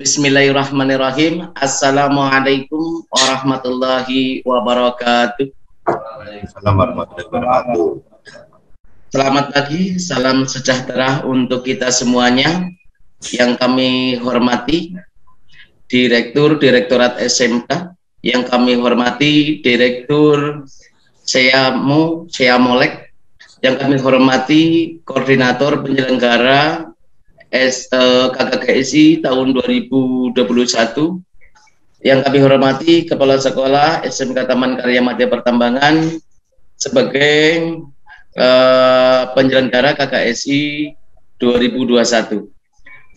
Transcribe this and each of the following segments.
Bismillahirrahmanirrahim. Assalamualaikum warahmatullahi wabarakatuh. Waalaikumsalam warahmatullahi wabarakatuh. Selamat pagi, salam sejahtera untuk kita semuanya. Yang kami hormati Direktorat SMK, yang kami hormati Direktur Seamolek, yang kami hormati Koordinator Penyelenggara KKGSI tahun 2021, yang kami hormati Kepala Sekolah SMK Taman Karya Madya Pertambangan sebagai penyelenggara KKSI 2021,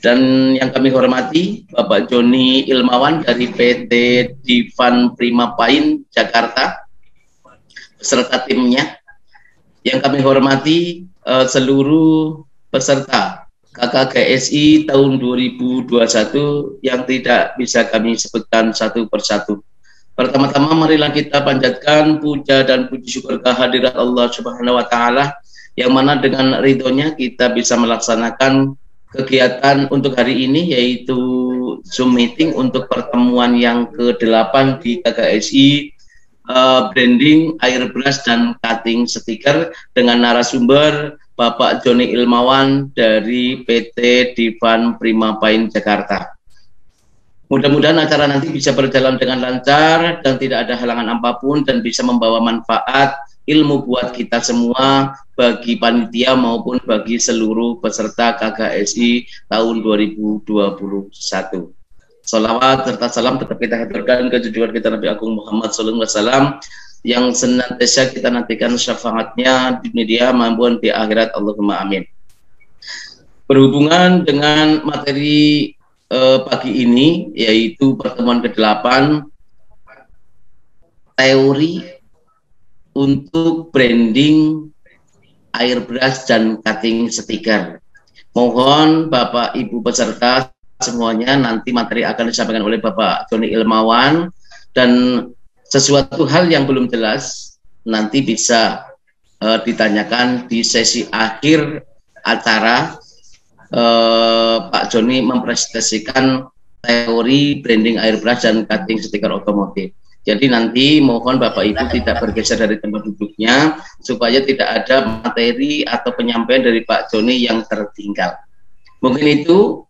dan yang kami hormati Bapak Joni Ilmawan dari PT Divan Prima Pain Jakarta beserta timnya, yang kami hormati seluruh peserta KKGSI tahun 2021 yang tidak bisa kami sebutkan satu persatu. Pertama-tama marilah kita panjatkan puja dan puji syukur kehadirat Allah Subhanahu wa Ta'ala, yang mana dengan ridhonya kita bisa melaksanakan kegiatan untuk hari ini, yaitu Zoom meeting untuk pertemuan yang ke-8 di KKSI, branding, airbrush, dan cutting stiker dengan narasumber Bapak Joni Ilmawan dari PT Divan Prima Pain Jakarta. Mudah-mudahan acara nanti bisa berjalan dengan lancar dan tidak ada halangan apapun, dan bisa membawa manfaat ilmu buat kita semua, bagi panitia maupun bagi seluruh peserta KKSI tahun 2021. Salawat serta salam tetap kita haturkan ke junjungan kita Nabi Agung Muhammad SAW, yang senantiasa kita nantikan syafaatnya di dunia maupun di akhirat. Allahumma amin. Berhubungan dengan materi pagi ini, yaitu pertemuan ke-8, teori untuk branding, airbrush, dan cutting stiker. Mohon Bapak Ibu peserta semuanya, nanti materi akan disampaikan oleh Bapak Joni Ilmawan, dan sesuatu hal yang belum jelas nanti bisa ditanyakan di sesi akhir acara. Pak Joni mempresentasikan teori branding airbrush dan cutting stiker otomotif. Jadi nanti mohon Bapak Ibu tidak bergeser dari tempat duduknya, supaya tidak ada materi atau penyampaian dari Pak Joni yang tertinggal. Mungkin itu,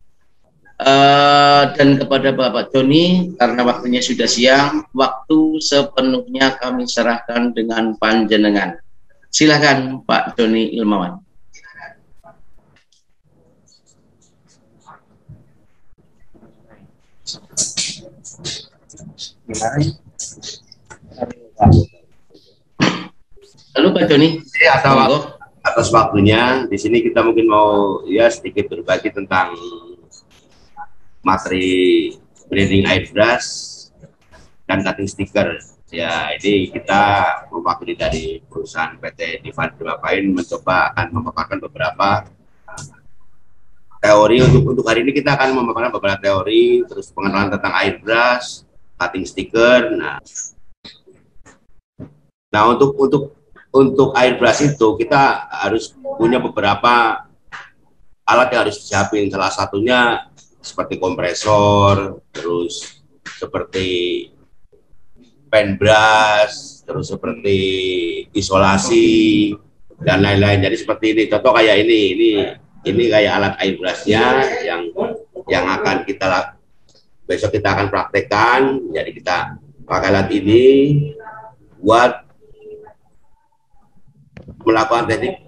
dan kepada Bapak Joni, karena waktunya sudah siang, waktu sepenuhnya kami serahkan dengan panjenengan. Silakan Pak Joni Ilmawan. Halo Pak Joni. Atas waktunya, di sini kita mungkin mau sedikit berbagi tentang materi branding airbrush dan cutting stiker. Ya, ini kita mewakili dari perusahaan PT Divan Prima Pain mencoba akan memaparkan beberapa teori. Untuk hari ini kita akan memaparkan beberapa teori, terus pengenalan tentang airbrush, cutting stiker. Nah, untuk airbrush itu kita harus punya beberapa alat yang harus disiapin. Salah satunya seperti kompresor, terus seperti pen brush, terus seperti isolasi dan lain-lain. Jadi seperti ini. Contoh kayak ini kayak alat airbrushnya yang akan besok kita akan praktekkan. Jadi kita pakai alat ini buat melakukan teknik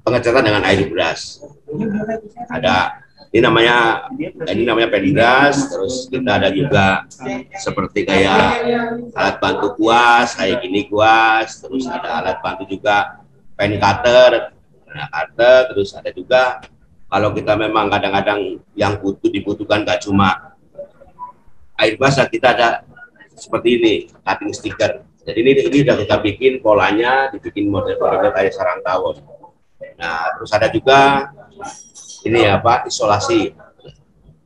pengecatan dengan airbrush. Ini namanya pen brush, terus kita ada juga seperti kayak alat bantu kuas, kayak gini kuas, terus ada alat bantu juga pen cutter, terus ada juga kalau kita memang kadang-kadang yang dibutuhkan gak cuma airbrush, kita ada seperti ini, cutting stiker. Jadi ini udah kita bikin polanya, dibikin model-modelnya kayak sarang tawon. Nah, terus ada juga ini isolasi,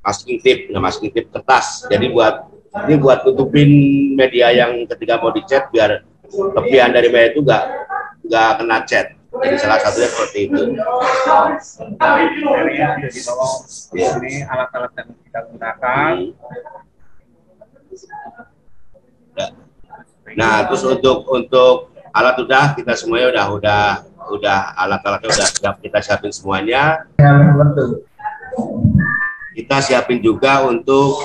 masking tape, masking tape kertas. Jadi ini buat tutupin media yang ketika mau dicat, biar lebihan dari media itu nggak kena cat. Jadi salah satunya seperti itu. Jadi tolong ini alat-alat yang kita gunakan. Nah, terus untuk alat kita semuanya udah alat-alatnya udah siap, kita siapin semuanya. Kita siapin juga untuk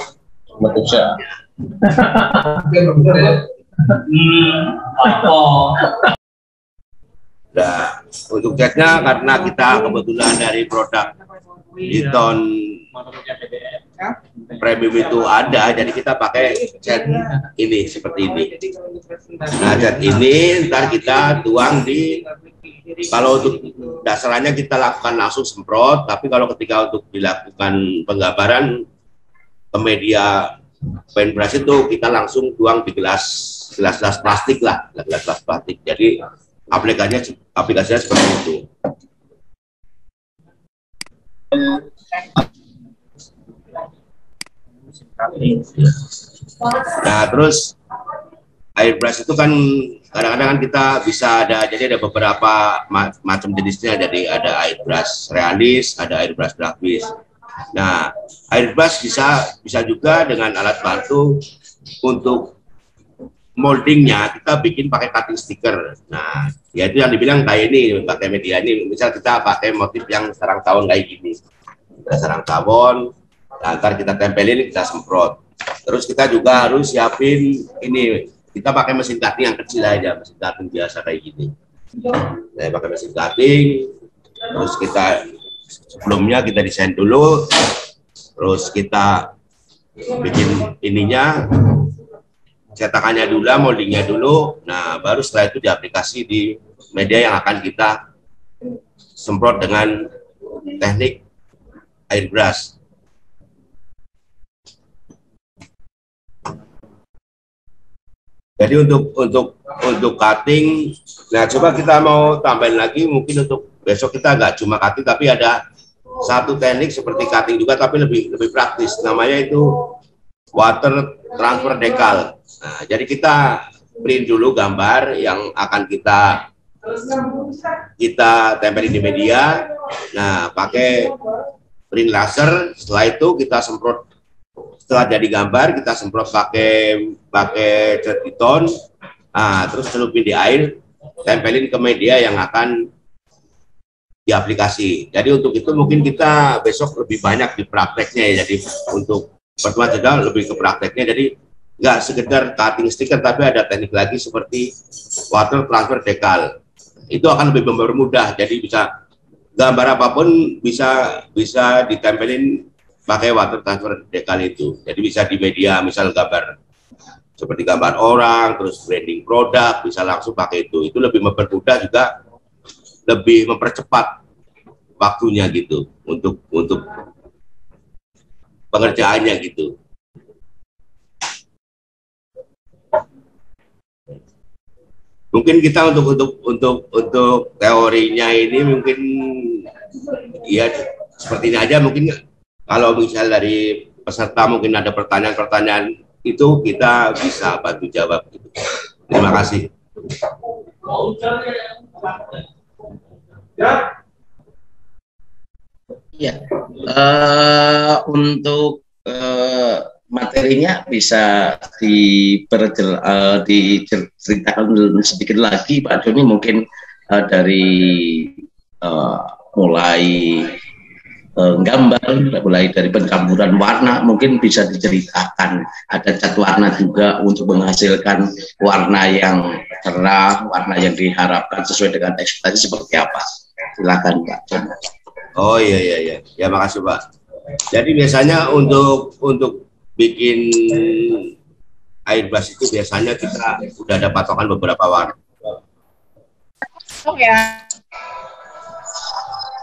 nah, untuk catnya karena kita kebetulan dari produk Eton premium itu ada, jadi kita pakai cat ini seperti ini. Nah, cat ini ntar kita tuang di, kalau untuk dasarnya kita lakukan langsung semprot, tapi kalau ketika untuk dilakukan penggambaran ke media paintbrush itu kita langsung tuang di gelas plastik lah, gelas plastik. Jadi aplikasinya seperti itu. Nah, terus airbrush itu kan kadang-kadang kan kita bisa jadi ada beberapa macam jenisnya. Jadi ada airbrush realis, ada airbrush grafis. Nah, airbrush bisa juga dengan alat bantu untuk moldingnya kita bikin pakai cutting sticker. Nah, yaitu yang dibilang kayak ini pakai media ini. Misal kita pakai motif yang sarang tawon kayak gini, sarang tawon. Nah, ntar kita tempelin, kita semprot. Terus kita juga harus siapin ini. Kita pakai mesin cutting yang kecil aja, mesin cutting biasa kayak gini. Nah, pakai mesin cutting. Terus kita sebelumnya kita desain dulu. Terus kita bikin ininya, cetakannya dulu, moldingnya dulu. Nah, baru setelah itu diaplikasi di media yang akan kita semprot dengan teknik airbrush. Jadi untuk cutting, nah coba kita mau tambahin lagi mungkin untuk besok kita nggak cuma cutting tapi ada satu teknik seperti cutting juga tapi lebih praktis, namanya itu water transfer decal. Nah, jadi kita print dulu gambar yang akan kita tempelin di media. Nah, pakai print laser. Setelah itu kita semprot. Setelah jadi gambar kita semprot pakai cat Eton. Nah, terus celupin di air, tempelin ke media yang akan diaplikasi. Jadi untuk itu mungkin kita besok lebih banyak di prakteknya ya. Jadi untuk pertemuan juga lebih ke prakteknya. Jadi nggak sekedar cutting stiker tapi ada teknik lagi seperti water transfer decal. Itu akan lebih mempermudah. Jadi bisa gambar apapun bisa ditempelin pakai water transfer decal itu. Jadi bisa di media, misal gambar seperti gambar orang, terus branding produk, bisa langsung pakai itu. Itu lebih mempermudah juga, lebih mempercepat waktunya gitu untuk pengerjaannya gitu. Mungkin kita untuk teorinya ini mungkin ya seperti ini aja. Mungkin kalau misal dari peserta mungkin ada pertanyaan-pertanyaan itu kita bisa bantu jawab gitu. Terima kasih. Ya, untuk materinya bisa diceritakan sedikit lagi Pak Joni, mungkin dari mulai gambar, mulai dari pencampuran warna, mungkin bisa diceritakan. Ada cat warna juga untuk menghasilkan warna yang cerah, warna yang diharapkan sesuai dengan ekspektasi seperti apa. Silakan Pak. Oh iya, ya makasih Pak. Jadi biasanya untuk bikin airbrush itu biasanya kita udah ada patokan beberapa warna. Oh ya.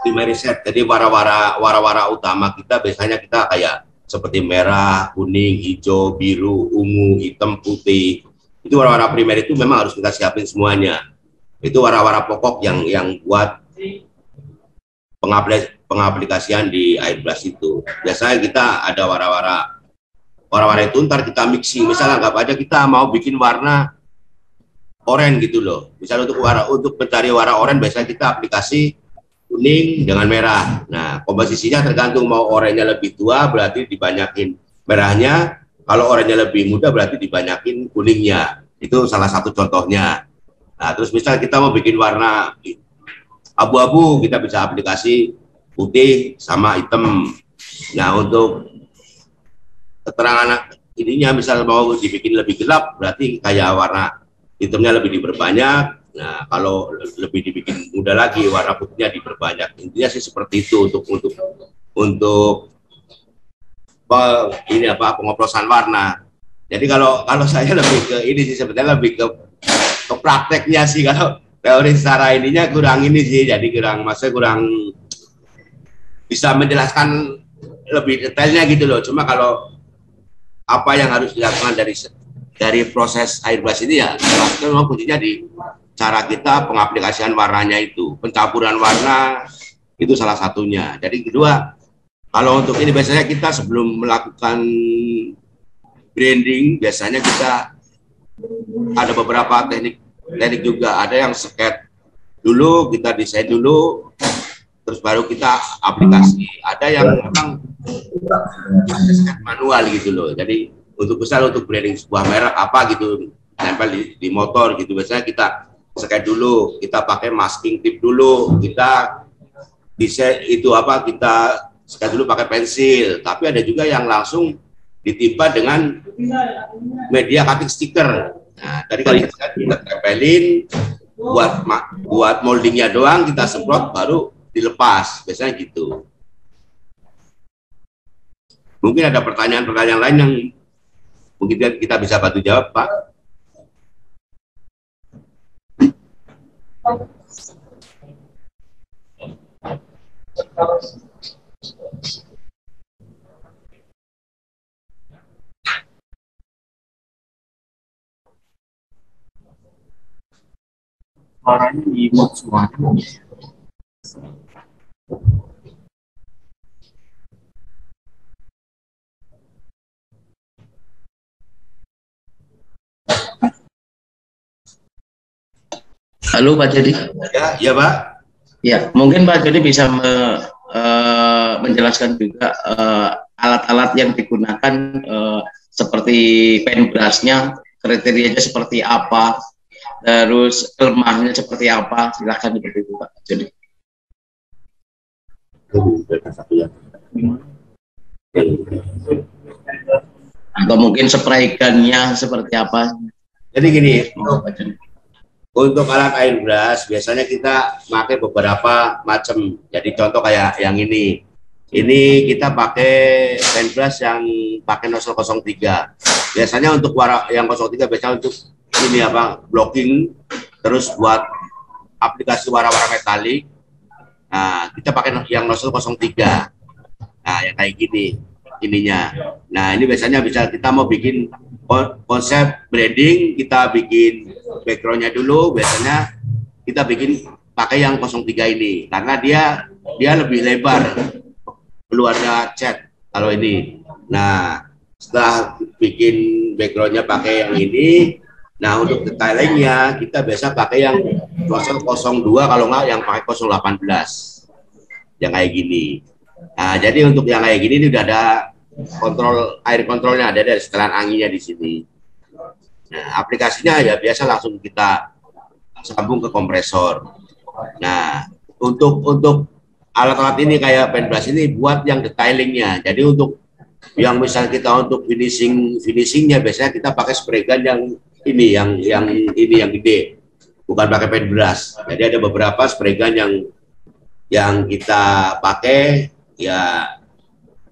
Primary set, jadi warna-warna utama kita biasanya kita kayak seperti merah, kuning, hijau, biru, ungu, hitam, putih. Itu warna-warna primer itu memang harus kita siapin semuanya. Itu warna-warna pokok yang buat pengaplikasian di airbrush itu. Biasanya kita ada warna-warna itu ntar kita mixing. Misalnya anggap aja kita mau bikin warna oranye gitu loh. Misalnya untuk mencari warna oranye biasanya kita aplikasi kuning dengan merah. Nah, komposisinya tergantung mau oranye lebih tua berarti dibanyakin merahnya, kalau oranye lebih muda berarti dibanyakin kuningnya. Itu salah satu contohnya. Nah, terus misal kita mau bikin warna abu-abu, kita bisa aplikasi putih sama hitam. Nah, untuk keterangan ininya misal mau dibikin lebih gelap berarti kayak warna hitamnya lebih diperbanyak. Nah, kalau lebih dibikin muda lagi warna putihnya diperbanyak. Intinya sih seperti itu untuk ini apa pengoplosan warna. Jadi kalau saya lebih ke ini sih sebetulnya lebih ke prakteknya sih, kalau teori secara ininya kurang ini sih, jadi kurang bisa menjelaskan lebih detailnya gitu loh. Cuma kalau apa yang harus dilakukan dari proses air brush ini ya itu memang kuncinya di cara kita pengaplikasian warnanya itu, pencampuran warna itu salah satunya. Jadi kedua, kalau untuk ini biasanya kita sebelum melakukan branding biasanya kita ada beberapa teknik juga. Ada yang sket dulu, kita desain dulu, terus baru kita aplikasi. Ada yang memang sket manual gitu loh. Jadi untuk branding sebuah merek apa gitu, nempel di motor gitu, biasanya kita sket dulu, kita pakai masking tip dulu, kita desain itu apa, kita sket dulu pakai pensil. Tapi ada juga yang langsung ditimpa dengan media cutting stiker. Nah, tadi kan kita tempelin, buat moldingnya doang, kita semprot baru dilepas, biasanya gitu. Mungkin ada pertanyaan-pertanyaan lain yang mungkin kita bisa bantu jawab, Pak. Suaranya di mute semua. Halo Pak Jody. Ya Pak. Ya, mungkin Pak Jody bisa menjelaskan juga alat-alat yang digunakan seperti paintbrush-nya, kriterianya seperti apa, terus lemahnya seperti apa. Silakan seperti itu Pak Jody. Atau mungkin spray gun-nya seperti apa. Jadi gini, untuk alat air brush biasanya kita pakai beberapa macam. Jadi contoh kayak yang ini kita pakai paintbrush yang pakai nozzle 03. Biasanya untuk warna yang 03 biasanya untuk ini apa, blocking, terus buat aplikasi warna-warna metalik. Nah, kita pakai yang nozzle 03. Nah, yang kayak gini ininya. Nah, ini biasanya bisa kita mau bikin konsep branding, kita bikin backgroundnya dulu, biasanya kita bikin pakai yang 03 ini karena dia lebih lebar keluarnya cat kalau ini. Nah, setelah bikin backgroundnya pakai yang ini, nah untuk detailingnya kita biasa pakai yang 002, kalau nggak yang pakai 018 yang kayak gini. Nah, jadi untuk yang kayak gini ini udah ada kontrol air kontrolnya, ada setelan anginnya di sini. Nah, aplikasinya ya biasa langsung kita sambung ke kompresor. Nah, untuk alat-alat ini kayak paintbrush ini buat yang detailingnya. Jadi untuk yang misal kita untuk finishingnya biasanya kita pakai spray gun yang ini, yang gede, bukan pakai paintbrush. Jadi ada beberapa spray gun yang kita pakai ya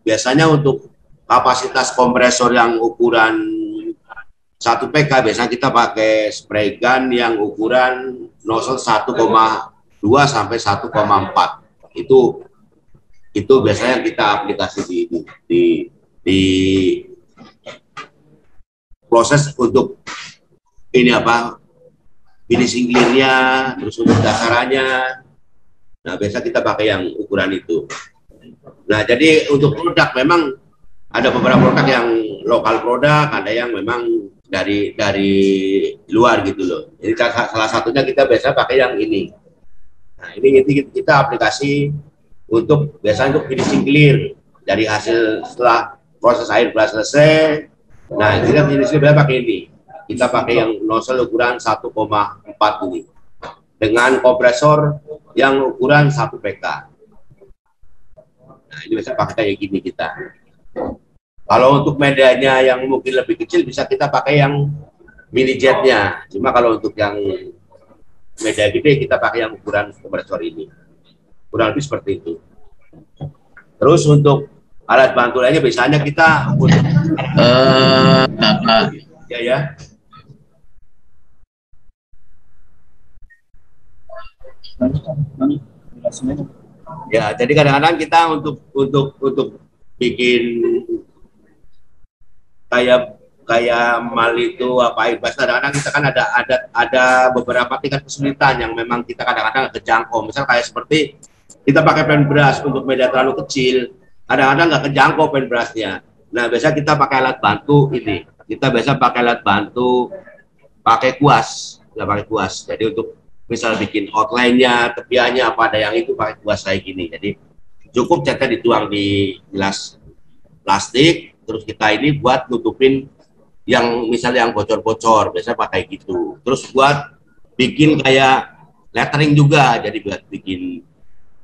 biasanya untuk kapasitas kompresor yang ukuran 1 PK biasanya kita pakai spray gun yang ukuran nozzle 1,2 sampai 1,4. Itu biasanya kita aplikasi di proses untuk ini apa, finishing clear-nya, terus untuk dasarannya. Nah, biasa kita pakai yang ukuran itu. Nah, jadi untuk produk memang ada beberapa produk yang lokal produk, ada yang memang dari luar gitu loh. Jadi salah satunya kita biasa pakai yang ini. Nah, ini kita aplikasi untuk biasanya untuk finishing clear dari hasil setelah proses air brush selesai. Nah, kita finishing clear pakai ini. Kita pakai yang nozzle ukuran 1,4 ini dengan kompresor yang ukuran 1 PK. Nah, ini biasa pakai kayak gini kita. Kalau untuk medianya yang mungkin lebih kecil bisa kita pakai yang mini jetnya. Cuma kalau untuk yang media gede kita pakai yang ukuran kompresor ini. Kurang lebih seperti itu. Terus untuk alat bantu lainnya biasanya kita untuk ya. Ya, jadi kadang-kadang kita untuk bikin kayak mal itu apa ibas, kadang-kadang kita kan ada beberapa tingkat kesulitan yang memang kita kadang-kadang nggak kejangkau. Misal kayak seperti kita pakai pen brush untuk media terlalu kecil, kadang-kadang nggak kejangkau pen brushnya. Nah, biasa kita pakai alat bantu ini. Kita biasa pakai alat bantu, pakai kuas, nggak pakai kuas. Jadi untuk misal bikin outline-nya, tepiannya apa ada yang itu pakai kuas kayak gini. Jadi cukup catnya dituang di gelas plastik. Terus kita ini buat nutupin yang misalnya yang bocor-bocor, biasanya pakai gitu. Terus buat bikin kayak lettering juga, jadi buat bikin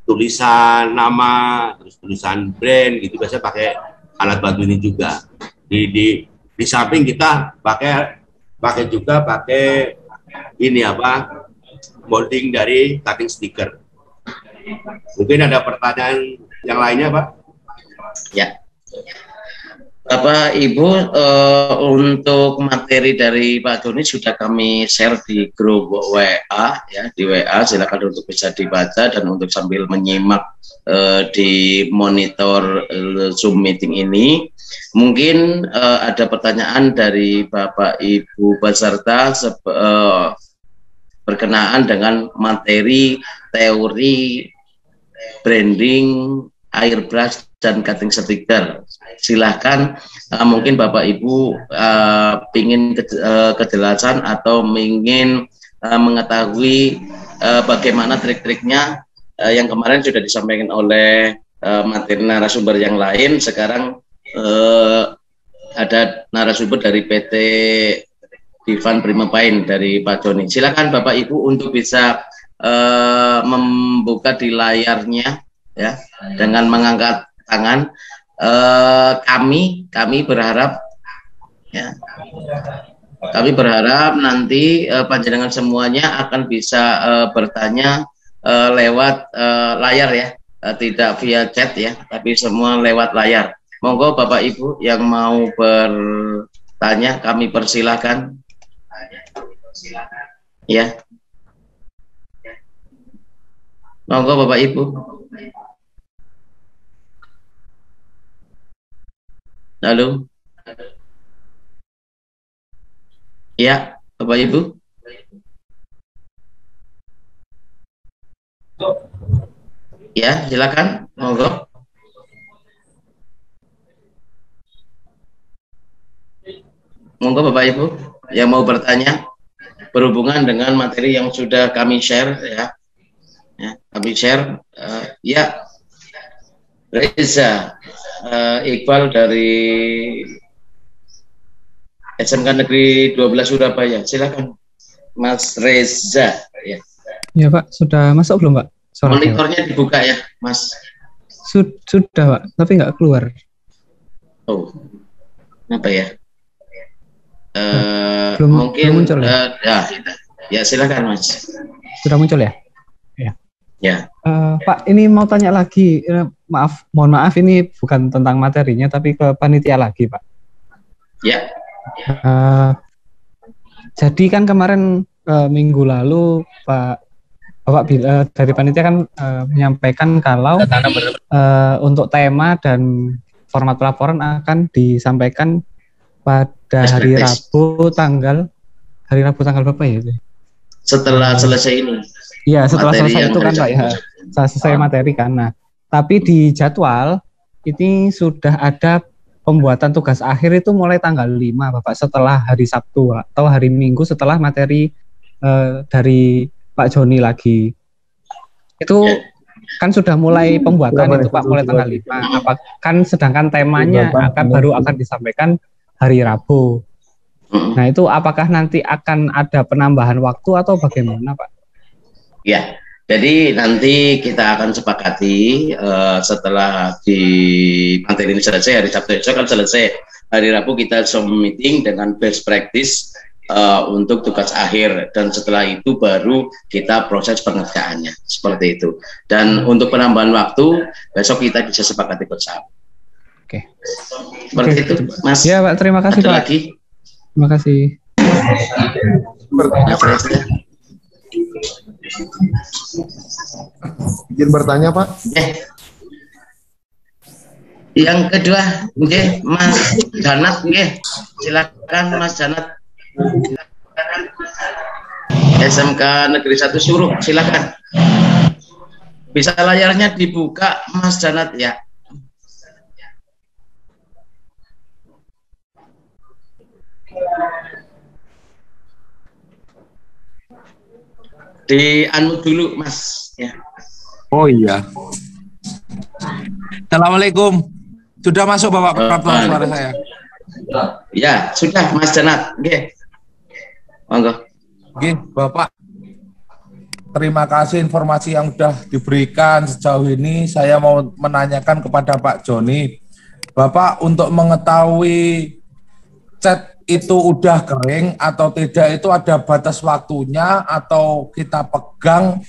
tulisan nama, terus tulisan brand gitu, biasanya pakai alat bantu ini juga. Di samping kita pakai juga ini apa, molding dari cutting sticker. Mungkin ada pertanyaan yang lainnya, Pak? Ya. Bapak Ibu, untuk materi dari Pak Doni sudah kami share di grup WA ya, di WA, silakan untuk bisa dibaca dan untuk sambil menyimak di monitor Zoom meeting ini. Mungkin ada pertanyaan dari Bapak Ibu peserta berkenaan dengan materi teori branding airbrush dan cutting sticker. Silahkan mungkin Bapak Ibu ingin kejelasan atau ingin mengetahui bagaimana trik-triknya yang kemarin sudah disampaikan oleh materi narasumber yang lain. Sekarang ada narasumber dari PT Divan Prima Paint dari Pak Joni. Silakan Bapak Ibu untuk bisa membuka di layarnya ya, dengan mengangkat tangan. Kami berharap ya, kami berharap nanti panjenengan semuanya akan bisa bertanya lewat layar ya, tidak via chat ya, tapi semua lewat layar. Monggo Bapak Ibu yang mau bertanya kami persilahkan ya. Monggo Bapak Ibu. Halo. Ya, Bapak Ibu. Ya, silakan. Monggo. Monggo Bapak Ibu yang mau bertanya berhubungan dengan materi yang sudah kami share ya. Ya, kami share ya. Reza Iqbal dari SMK Negeri 12 Surabaya. Silakan Mas Reza ya. Ya Pak, sudah masuk belum Pak? Monitornya dibuka ya Mas. Sudah Pak, tapi nggak keluar. Oh, apa ya? Belum muncul ya silakan Mas. Sudah muncul ya? Ya. Pak, ini mau tanya lagi. Mohon maaf ini bukan tentang materinya, tapi ke panitia lagi Pak. Ya. Jadi kan kemarin minggu lalu Bapak dari panitia kan menyampaikan kalau untuk tema dan format pelaporan akan disampaikan pada hari Rabu tanggal berapa ya itu? Setelah selesai ini. Iya, setelah selesai itu kan Pak ya, selesai materi kan. Nah, tapi di jadwal ini sudah ada pembuatan tugas akhir itu mulai tanggal 5 Bapak, setelah hari Sabtu atau hari Minggu setelah materi dari Pak Joni lagi. Itu kan sudah mulai pembuatan itu Pak, mulai tanggal 5. Kan sedangkan temanya baru akan disampaikan hari Rabu. Nah, itu apakah nanti akan ada penambahan waktu atau bagaimana Pak? Ya, jadi nanti kita akan sepakati setelah di materi ini selesai, hari Sabtu esok kan selesai, hari Rabu kita Zoom meeting dengan best practice untuk tugas akhir, dan setelah itu baru kita proses pengerjaannya, seperti itu. Dan untuk penambahan waktu besok kita bisa sepakati bersama. Oke. Seperti itu, Mas. Ya Pak, terima kasih Ada Pak. lagi? Terima kasih. Izin bertanya Pak. Yang kedua, Mas Janat, silakan Mas Janat. SMK Negeri 1 Suruh, silakan. Bisa layarnya dibuka Mas Janat ya. Di unmute dulu Mas ya. Oh iya. Assalamualaikum. Sudah masuk Bapak peraturan suara saya? Ya, sudah Mas Janat. Oke. Monggo. Oke, Bapak. Terima kasih informasi yang sudah diberikan sejauh ini. Saya mau menanyakan kepada Pak Joni. Bapak, untuk mengetahui chat itu udah kering atau tidak, itu ada batas waktunya atau kita pegang,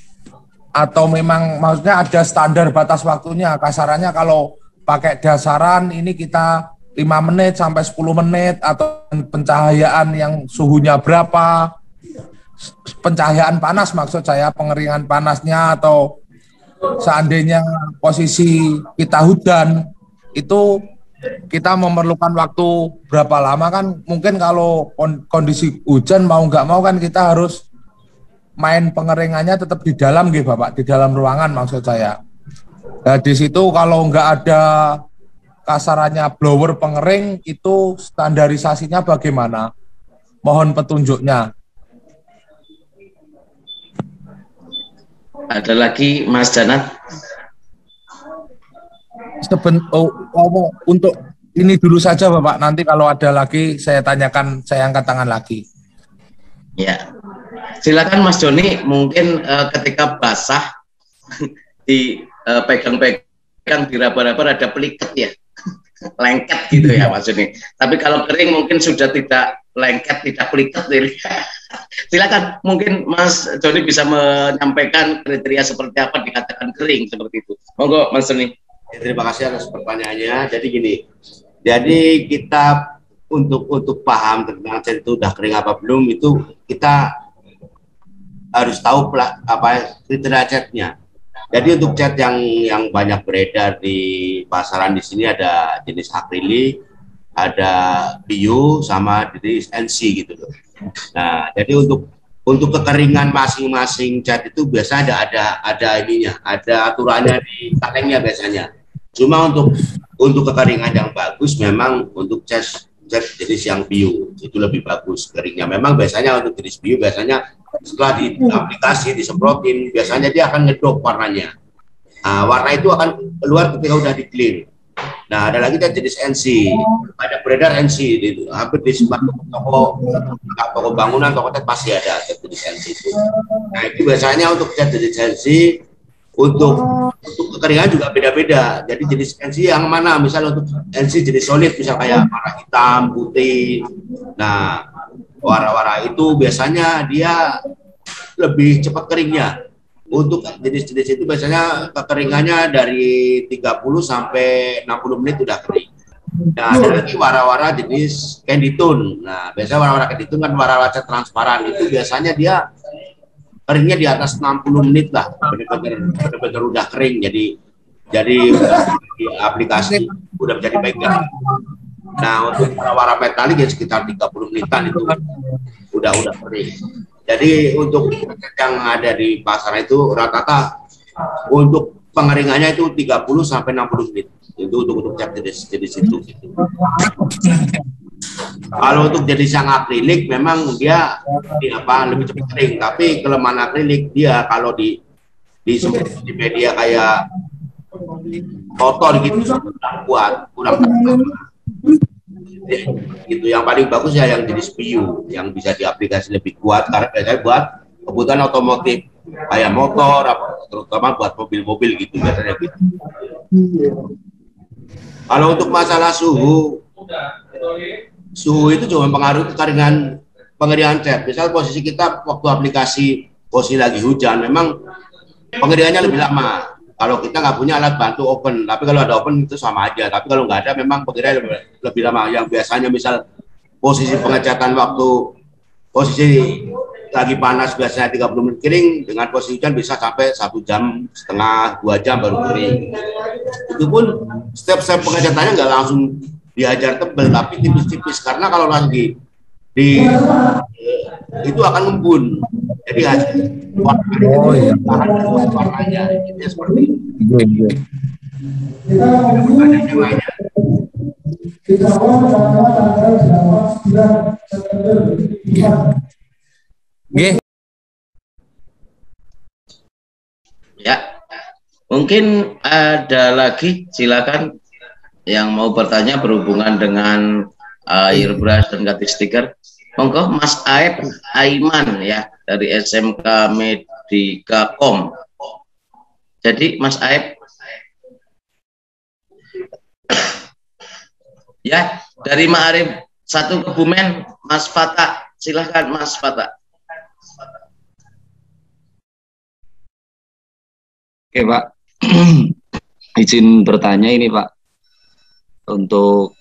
atau memang maksudnya ada standar batas waktunya? Kasarannya kalau pakai dasaran ini kita 5 menit sampai 10 menit, atau pencahayaan yang suhunya berapa, pencahayaan panas maksud saya, pengeringan panasnya, atau seandainya posisi kita hujan, itu kita memerlukan waktu berapa lama? Kan mungkin kalau kondisi hujan mau nggak mau kan kita harus main pengeringannya tetap di dalam gitu Bapak, di dalam ruangan maksud saya. Nah, di situ kalau nggak ada kasarannya blower pengering, itu standarisasinya bagaimana? Mohon petunjuknya. Ada lagi Mas Janat? Untuk ini dulu saja Bapak, nanti kalau ada lagi saya tanyakan, saya angkat tangan lagi. Ya, silakan Mas Joni. Mungkin ketika basah dipegang-pegang, diraba-raba ada pelikat ya, lengket gitu ya Mas Joni. Tapi kalau kering mungkin sudah tidak lengket, tidak pelikat. Silakan, mungkin Mas Joni bisa menyampaikan kriteria seperti apa dikatakan kering seperti itu. Monggo Mas Joni. Ya, terima kasih atas pertanyaannya. Jadi gini, jadi kita untuk paham tentang chat itu udah kering apa belum, itu kita harus tahu kriteria chatnya. Jadi untuk cat yang banyak beredar di pasaran di sini ada jenis akrilik, ada bio, sama jenis NC gitu loh. Nah, jadi untuk kekeringan masing-masing cat itu biasa ada ininya, ada aturannya di kalengnya biasanya. Cuma untuk kekeringan yang bagus memang untuk cat jenis yang bio itu lebih bagus keringnya. Memang biasanya untuk jenis bio biasanya setelah di aplikasi disemprotin biasanya dia akan ngedrop warnanya. Nah, warna itu akan keluar ketika udah di clean. Nah, ada lagi jenis NC, ada beredar NC itu hampir di semua toko bangunan, toko cat pasti ada jenis NC itu. Nah, itu biasanya untuk cat jenis NC. Untuk kekeringan juga beda-beda. Jadi jenis NC yang mana? Misal untuk NC jenis solid, misal kayak warna hitam, putih. Nah, warna-warna itu biasanya dia lebih cepat keringnya. Untuk jenis-jenis itu biasanya kekeringannya dari 30 sampai 60 menit udah kering. Nah, ada lagi warna-warna jenis candy tone. Nah, biasanya warna-warna candy tone kan warna-warna cat transparan. Itu biasanya dia keringnya di atas 60 menit lah, benar-benar udah kering, jadi di aplikasi udah bisa dipegang. Nah, untuk warna metalik ya sekitar 30 menitan itu udah kering. Jadi untuk yang ada di pasar itu rata-rata untuk pengeringannya itu 30 sampai 60 menit. Itu untuk cat jenis itu. Gitu. Kalau untuk jenis yang akrilik memang dia lebih cepat kering, tapi kelemahan akrilik dia kalau di media kayak kotor gitu kurang kuat, kurang gitu. Yang paling bagus ya yang jenis PU yang bisa diaplikasi lebih kuat karena biasanya buat kebutuhan otomotif kayak motor, terutama buat mobil-mobil gitu biasanya gitu. Kalau untuk masalah suhu itu cuma mempengaruhi pengeringan cat. Misal posisi kita waktu aplikasi posisi lagi hujan, memang pengeringannya lebih lama. Kalau kita nggak punya alat bantu open, tapi kalau ada open itu sama aja. Tapi kalau nggak ada, memang pengeringan lebih lama. Yang biasanya misal posisi pengecatan waktu posisi lagi panas biasanya 30 menit kering, dengan posisi hujan bisa sampai 1 jam setengah, 2 jam baru kering. Itu pun step-step pengecatannya nggak langsung diajar tebel, tapi tipis-tipis, karena kalau lagi itu akan ngembun. Jadi hasil warnanya itu seperti itu. Ya, mungkin ada lagi, silakan yang mau bertanya berhubungan dengan airbrush dan cutting sticker. Monggo Mas Aib Aiman ya dari SMK Medikakom. Jadi Mas Aib ya dari Ma'arif 1 Kebumen, Mas Fata, silahkan Mas Fata. Oke Pak, izin bertanya ini Pak, untuk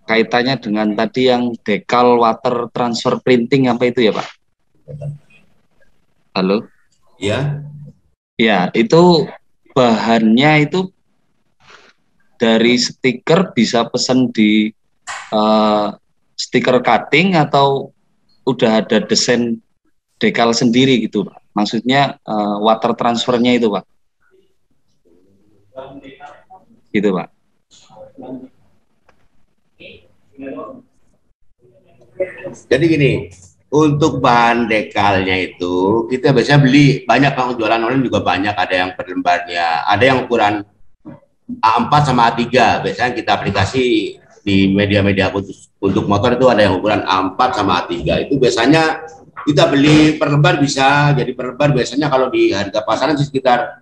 kaitannya dengan tadi yang dekal water transfer printing apa itu ya Pak? Halo? Ya. Ya, itu bahannya itu dari stiker bisa pesan di stiker cutting atau udah ada desain dekal sendiri gitu Pak? Maksudnya water transfernya itu Pak? Gitu Pak. Jadi gini, untuk bahan dekalnya itu kita biasanya beli banyak, kalau jualan online juga banyak, ada yang per lembarnya, ada yang ukuran A4 sama A3. Biasanya kita aplikasi di media-media khusus untuk motor itu ada yang ukuran A4 sama A3. Itu biasanya kita beli per lembar bisa, jadi per lembar biasanya kalau di harga pasaran sekitar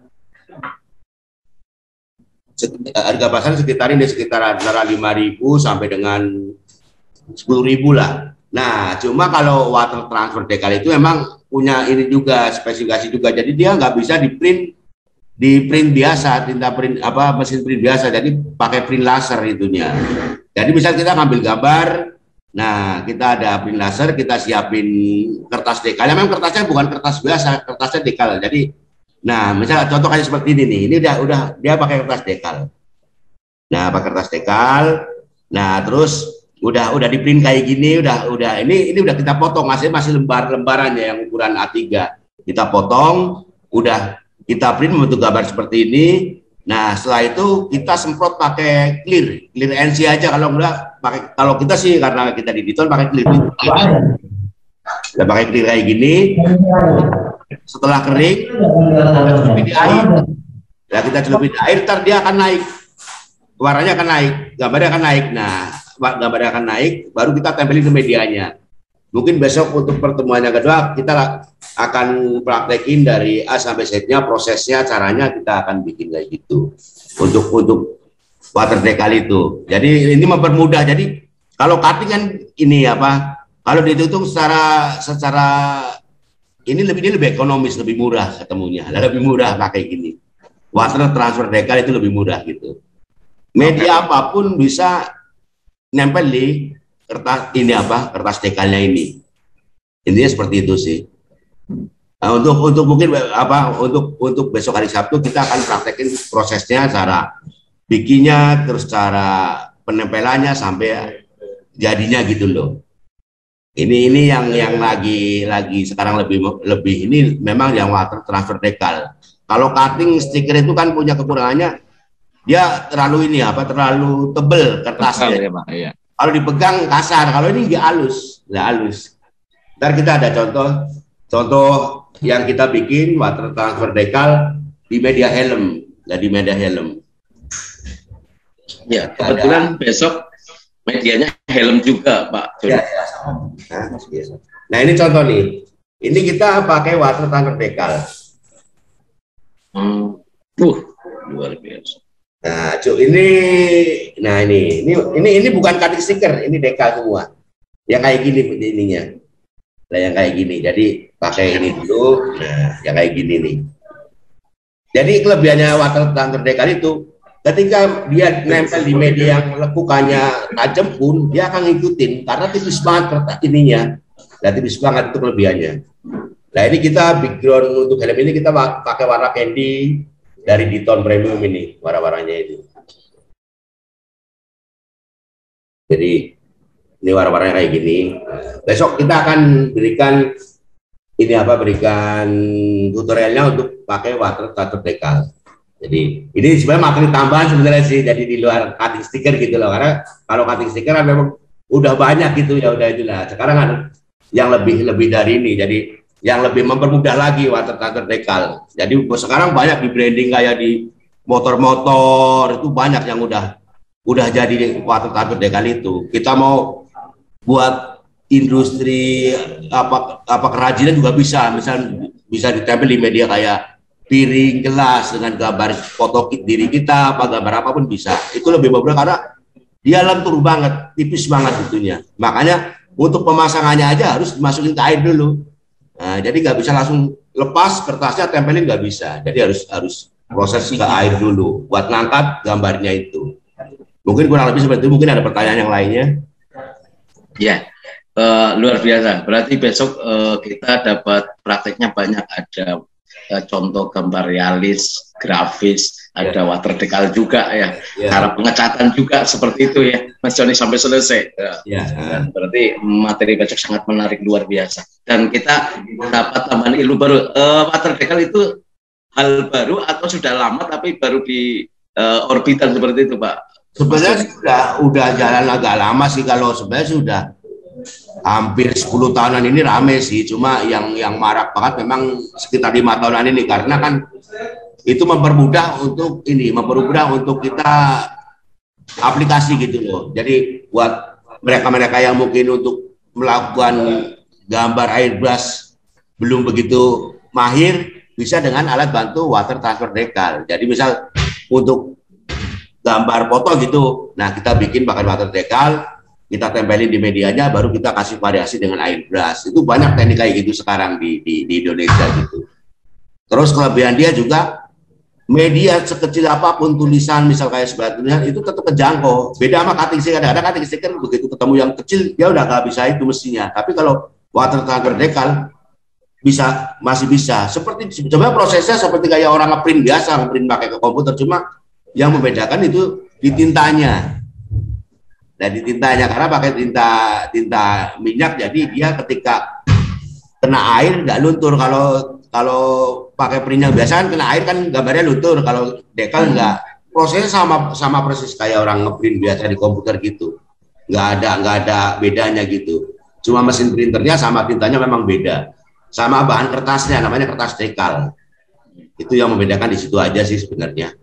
ini sekitar antara 5.000 sampai dengan 10.000 lah. Nah, cuma kalau water transfer dekal itu memang punya ini juga, spesifikasi juga. Jadi dia nggak bisa di print biasa, tinta print mesin print biasa. Jadi pakai print laser itunya. Jadi misal kita ngambil gambar, nah kita ada print laser, kita siapin kertas dekal. Memang kertasnya bukan kertas biasa, kertasnya dekal. Jadi, nah misal contoh kayak seperti ini udah dia pakai kertas dekal. Nah, pakai kertas dekal. Nah, terus udah di print kayak gini, ini udah kita potong, masih lembarannya yang ukuran A3. Kita potong, udah kita print membentuk gambar seperti ini. Nah, setelah itu kita semprot pakai clear NC aja, kalau kita sih karena kita di Diton pakai clear. Kita pakai clear kayak gini. Setelah kering, kita celupin di air. Nah, kita celupin di air, ntar dia akan naik. Warnanya akan naik, gambarnya akan naik. Nah, gambarnya akan naik, baru kita tempelin ke medianya. Mungkin besok untuk pertemuan yang kedua kita akan praktekin dari A sampai Z-nya, prosesnya, caranya kita akan bikin kayak gitu untuk water decal itu. Jadi ini mempermudah. Jadi kalau cutting kan ini kalau dihitung secara ini lebih ekonomis, lebih murah ketemunya, lebih murah pakai gini. Water transfer decal itu lebih murah gitu. Media apapun bisa nempel di kertas dekalnya ini. Intinya seperti itu sih. Nah, untuk mungkin untuk besok hari Sabtu kita akan praktekin prosesnya, cara bikinnya, terus cara penempelannya sampai jadinya gitu loh. Ini yang lagi sekarang lebih ini memang yang water transfer decal. Kalau cutting stiker itu kan punya kekurangannya, dia terlalu terlalu tebel kertasnya. Ya, Pak. Iya. Kalau dipegang kasar, kalau ini nggak halus, Ntar kita ada contoh yang kita bikin water transfer decal di media helm, Ya, kebetulan besok medianya helm juga, Pak Joni. Ya. Nah, ini contoh nih. Ini kita pakai water transfer decal. Luar biasa. Nah, ini bukan cutting sticker, ini decal semua. Yang kayak gini ininya. Nah, yang kayak gini. Jadi pakai ini dulu. Nah, yang kayak gini nih. Jadi kelebihannya water transfer decal itu, ketika dia nempel di media yang lekukannya tajam pun, dia akan ngikutin karena tipis banget kertas ininya. Nah, tipis banget itu kelebihannya. Nah, ini kita background untuk helm ini kita pakai warna candy dari Diton Premium ini, warna-warnanya ini. Jadi ini warna-warnanya kayak gini. Besok kita akan berikan tutorialnya untuk pakai water transfer decal. Jadi ini sebenarnya materi tambahan sebenarnya sih, jadi di luar cutting sticker gitu loh. Karena kalau cutting sticker kan memang udah banyak gitu, ya udah itulah. Sekarang kan yang lebih dari ini, jadi yang lebih mempermudah lagi water transfer decal. Jadi sekarang banyak di branding kayak di motor-motor itu banyak yang udah jadi water transfer decal itu. Kita mau buat industri kerajinan juga bisa, misal bisa ditempel di media kayak piring, gelas dengan gambar foto diri kita, gambar apapun bisa. Itu lebih bagus karena dia lentur banget, tipis banget itunya. Makanya untuk pemasangannya aja harus dimasukin ke air dulu. Nah, jadi nggak bisa langsung lepas kertasnya tempelin, nggak bisa. Jadi harus proses ke air dulu buat ngangkat gambarnya itu. Mungkin kurang lebih seperti itu. Mungkin ada pertanyaan yang lainnya. Ya, luar biasa. Berarti besok kita dapat prakteknya banyak. Ada contoh gambar realis, grafis, ada water decal juga ya. Cara pengecatan juga seperti itu ya, Mas Joni sampai selesai. Dan berarti materi besok sangat menarik, luar biasa. Dan kita dapat tambahan ilmu baru. Water decal itu hal baru atau sudah lama tapi baru di orbitan seperti itu, Pak? Sebenarnya udah jalan agak lama sih, kalau sebenarnya sudah hampir 10 tahunan ini rame sih, cuma yang marak banget memang sekitar 5 tahunan ini, karena kan itu mempermudah untuk kita aplikasi gitu loh. Jadi buat mereka-mereka yang mungkin untuk melakukan gambar airbrush belum begitu mahir, bisa dengan alat bantu water transfer decal. Jadi misal untuk gambar foto gitu, nah kita bikin pakai water decal, kita tempelin di medianya, baru kita kasih variasi dengan airbrush. Itu banyak teknik kayak gitu sekarang di Indonesia gitu. Terus kelebihan dia juga, media sekecil apapun tulisan, misal kayak sebelah tulisan, itu tetap kejangkau. Beda sama cutting sticker. Ada cutting sticker begitu ketemu yang kecil, dia udah nggak bisa itu mestinya. Tapi kalau water transfer decal masih bisa. Sebenarnya prosesnya seperti kayak orang ngeprint biasa, ngeprint pakai ke komputer, cuma yang membedakan itu di tintanya. Nah, di tintanya, karena pakai tinta minyak, jadi dia ketika kena air nggak luntur. Kalau pakai print yang biasa kan kena air kan gambarnya luntur, kalau decal nggak. Prosesnya sama persis kayak orang ngeprint biasa di komputer gitu. Nggak ada bedanya gitu. Cuma mesin printernya sama tintanya memang beda. Sama bahan kertasnya, namanya kertas decal. Itu yang membedakan di situ aja sih sebenarnya.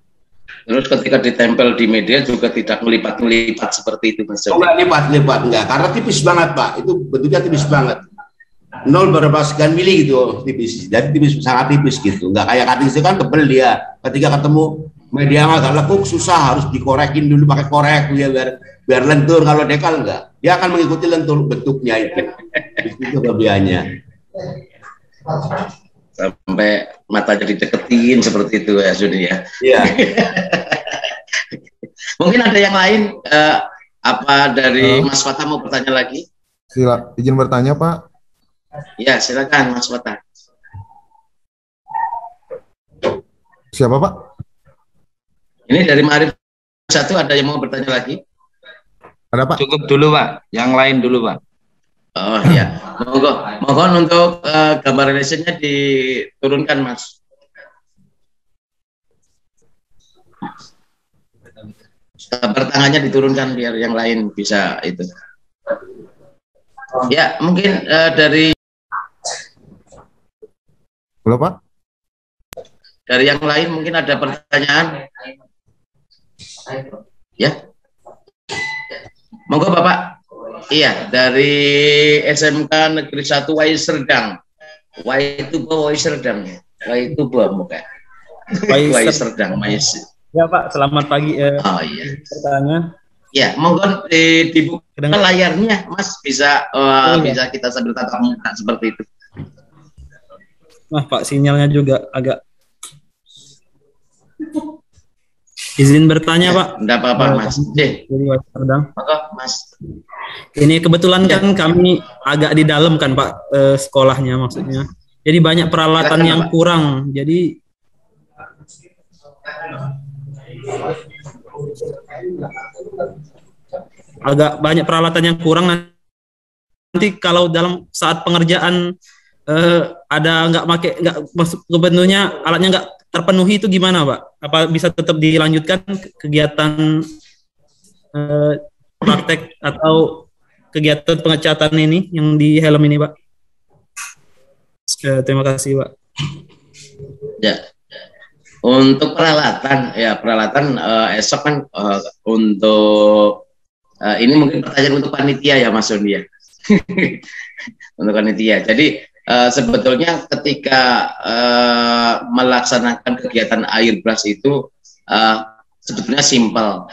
Terus ketika ditempel di media juga tidak ngelipat-ngelipat seperti itu, Mas. Oh, nggak lipat, enggak, karena tipis banget, Pak. Itu bentuknya tipis banget. 0 berapa sekian mili gitu, tipis. Jadi tipis, sangat tipis gitu. Nggak kayak cutting stick kan tebel dia. Ketika ketemu media agak lekuk, susah, harus dikorekin dulu pakai korek ya, biar lentur. Kalau decal enggak, dia akan mengikuti lentur bentuknya itu. Itu kelebihannya. Sampai mata jadi deketin seperti itu ya, Joni ya. Iya. Mungkin ada yang lain, apa dari Mas Fatah mau bertanya lagi? Izin bertanya, Pak. Ya, silakan Mas Fatah. Siapa, Pak? Ini dari Ma'arif 1, ada yang mau bertanya lagi? Ada, Pak? Cukup dulu, Pak. Yang lain dulu, Pak. Oh ya, mohon untuk gambar relasinya diturunkan, Mas. Pertangannya diturunkan biar yang lain bisa itu. Ya, mungkin dari Halo Pak? yang lain mungkin ada pertanyaan. Ya. Monggo Bapak. Iya, dari SMK Negeri 1 Wai Serdang. Wai itu Serdang ya. Wai itu muka. Wai Serdang, Ya Pak, selamat pagi. Oh iya. Pertanyaan. Ya, monggo dibuka layarnya, Mas, bisa bisa kita sambil tatap muka seperti itu. Nah Pak, sinyalnya juga agak. Izin bertanya Pak. Enggak apa-apa Mas. Jadi Serdang. Monggo Mas. Ini kebetulan kan kami agak di dalam kan Pak, sekolahnya maksudnya. Jadi banyak peralatan yang kurang. Jadi agak banyak peralatan yang kurang. Nanti kalau dalam saat pengerjaan ada kebetulannya alatnya nggak terpenuhi itu gimana Pak? Apa bisa tetap dilanjutkan kegiatan praktek atau kegiatan pengecatan ini yang di helm ini Pak? Terima kasih Pak. Ya. Untuk peralatan esok kan untuk ini mungkin pertanyaan untuk panitia ya Mas Doni ya. Untuk panitia. Jadi sebetulnya ketika melaksanakan kegiatan airbrush itu sebetulnya simpel.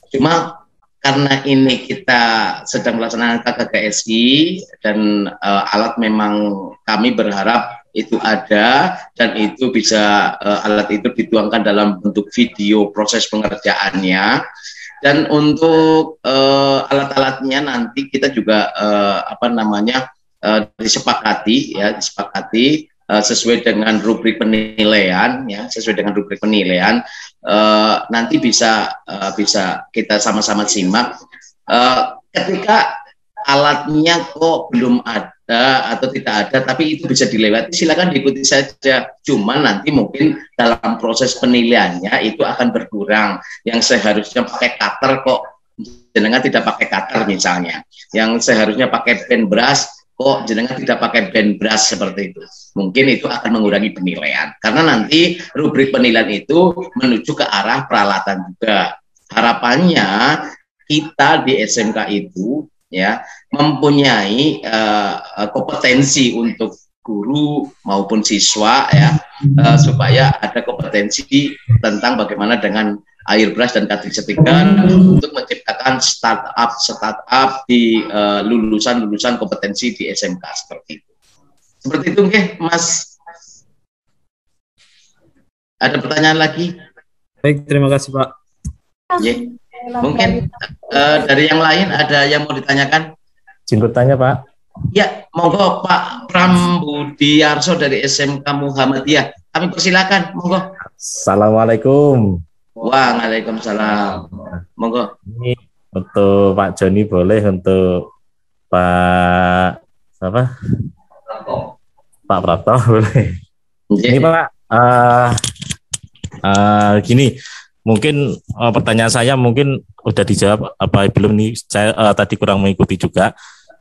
Cuma karena ini kita sedang melaksanakan KKGSI dan alat memang kami berharap itu ada dan itu bisa alat itu dituangkan dalam bentuk video proses pengerjaannya. Dan untuk alat-alatnya nanti kita juga disepakati sesuai dengan rubrik penilaian ya, nanti bisa kita sama-sama simak ketika alatnya kok belum ada atau tidak ada tapi itu bisa dilewati, silakan diikuti saja. Cuman nanti mungkin dalam proses penilaiannya itu akan berkurang, yang seharusnya pakai cutter kok jenengan tidak pakai cutter misalnya, yang seharusnya pakai pen brush kok jenengan tidak pakai pen brush, seperti itu. Mungkin itu akan mengurangi penilaian karena nanti rubrik penilaian itu menuju ke arah peralatan juga. Harapannya kita di SMK itu ya mempunyai kompetensi untuk guru maupun siswa ya, supaya ada kompetensi tentang bagaimana dengan airbrush dan katricetigan untuk menciptakan startup di lulusan kompetensi di SMK seperti itu. Seperti itu nggih, Mas. Ada pertanyaan lagi? Baik, terima kasih Pak. Yeah. Mungkin dari yang lain ada yang mau ditanyakan? Izin bertanya Pak. Ya, monggo Pak Prambudiyarso dari SMK Muhammadiyah. Kami persilakan, monggo. Assalamualaikum. Waalaikumsalam. Monggo. Ini untuk Pak Joni boleh, untuk Pak Pak Prapto boleh. Ini Pak, gini. Mungkin pertanyaan saya mungkin udah dijawab apa belum nih, saya tadi kurang mengikuti juga.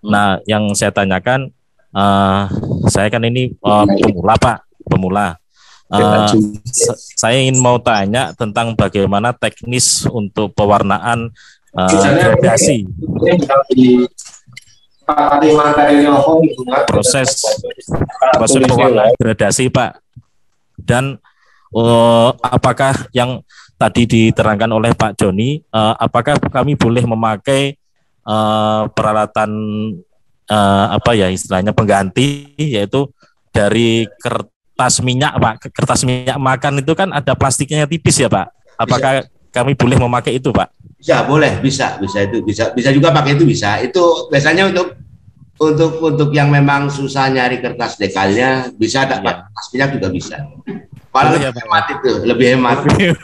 Nah, yang saya tanyakan, saya kan ini pemula. Saya ingin mau tanya tentang bagaimana teknis untuk pewarnaan gradasi. Proses pewarnaan gradasi Pak. Dan apakah yang tadi diterangkan oleh Pak Joni, apakah kami boleh memakai peralatan istilahnya pengganti, yaitu dari kertas minyak Pak? Kertas minyak makan itu kan ada plastiknya tipis ya Pak? Apakah kami boleh memakai itu Pak? Ya boleh, bisa itu bisa juga pakai itu bisa. Itu biasanya untuk yang memang susah nyari kertas dekalnya bisa, ada kertas minyak juga bisa. Malah lebih hemat itu, lebih hemat. Ya,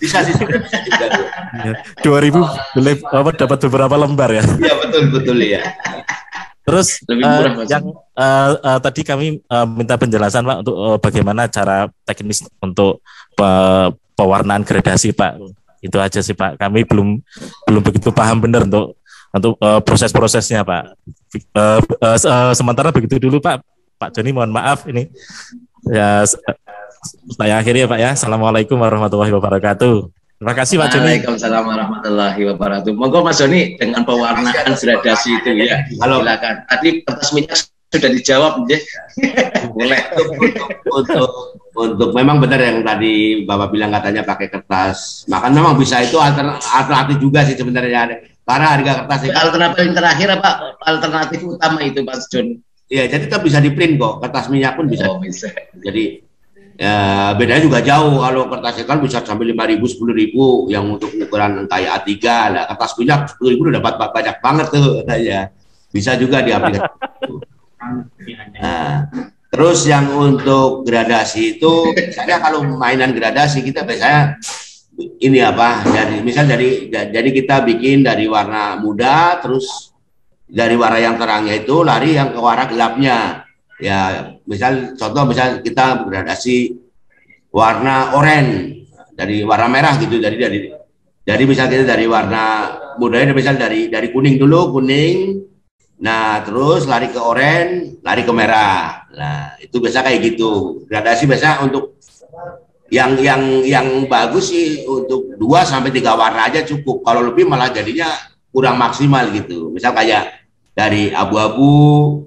bisa sih, bisa juga. 2.000 boleh dapat beberapa lembar ya? Iya betul ya. Terus yang tadi kami minta penjelasan Pak untuk bagaimana cara teknis untuk pewarnaan gradasi Pak. Itu aja sih Pak. Kami belum begitu paham benar untuk proses-prosesnya Pak. Sementara begitu dulu Pak. Pak Joni mohon maaf ini. Ya saya akhiri ya Pak ya. Assalamualaikum warahmatullahi wabarakatuh. Terima kasih Pak Joni. Waalaikumsalam warahmatullahi wabarakatuh. Monggo Mas Joni dengan pewarnaan gradasi itu ya. Halo. Silakan. Tadi kertas minyak sudah dijawab ya. Boleh. Untuk memang benar yang tadi Bapak bilang katanya pakai kertas. Makan memang bisa itu alternatif juga sih sebenarnya. Karena harga kertas itu Alternatif yang terakhir apa? Alternatif utama itu Mas Joni. Iya, jadi tetap bisa di print kok. Kertas minyak pun bisa. Oh, bisa. Jadi ya, bedanya juga jauh. Kalau kertas iklan bisa sampai 5.000, 10.000 yang untuk ukuran kayak A3 lah. Kertas minyak 10.000 udah dapat banyak banget tuh katanya. Bisa juga di aplikasi. Nah, terus yang untuk gradasi itu, misalnya kalau mainan gradasi kita biasanya ini apa? Jadi kita bikin dari warna muda, terus dari warna yang terangnya itu lari yang ke warna gelapnya. Ya, misal kita gradasi warna oranye dari warna merah gitu. Jadi misal kita dari warna mudanya misal dari kuning dulu, kuning. Nah, terus lari ke oranye, lari ke merah. Nah, itu biasa kayak gitu. Gradasi biasa untuk yang bagus sih untuk 2 sampai 3 warna aja cukup. Kalau lebih malah jadinya kurang maksimal gitu. Misal kayak dari abu-abu,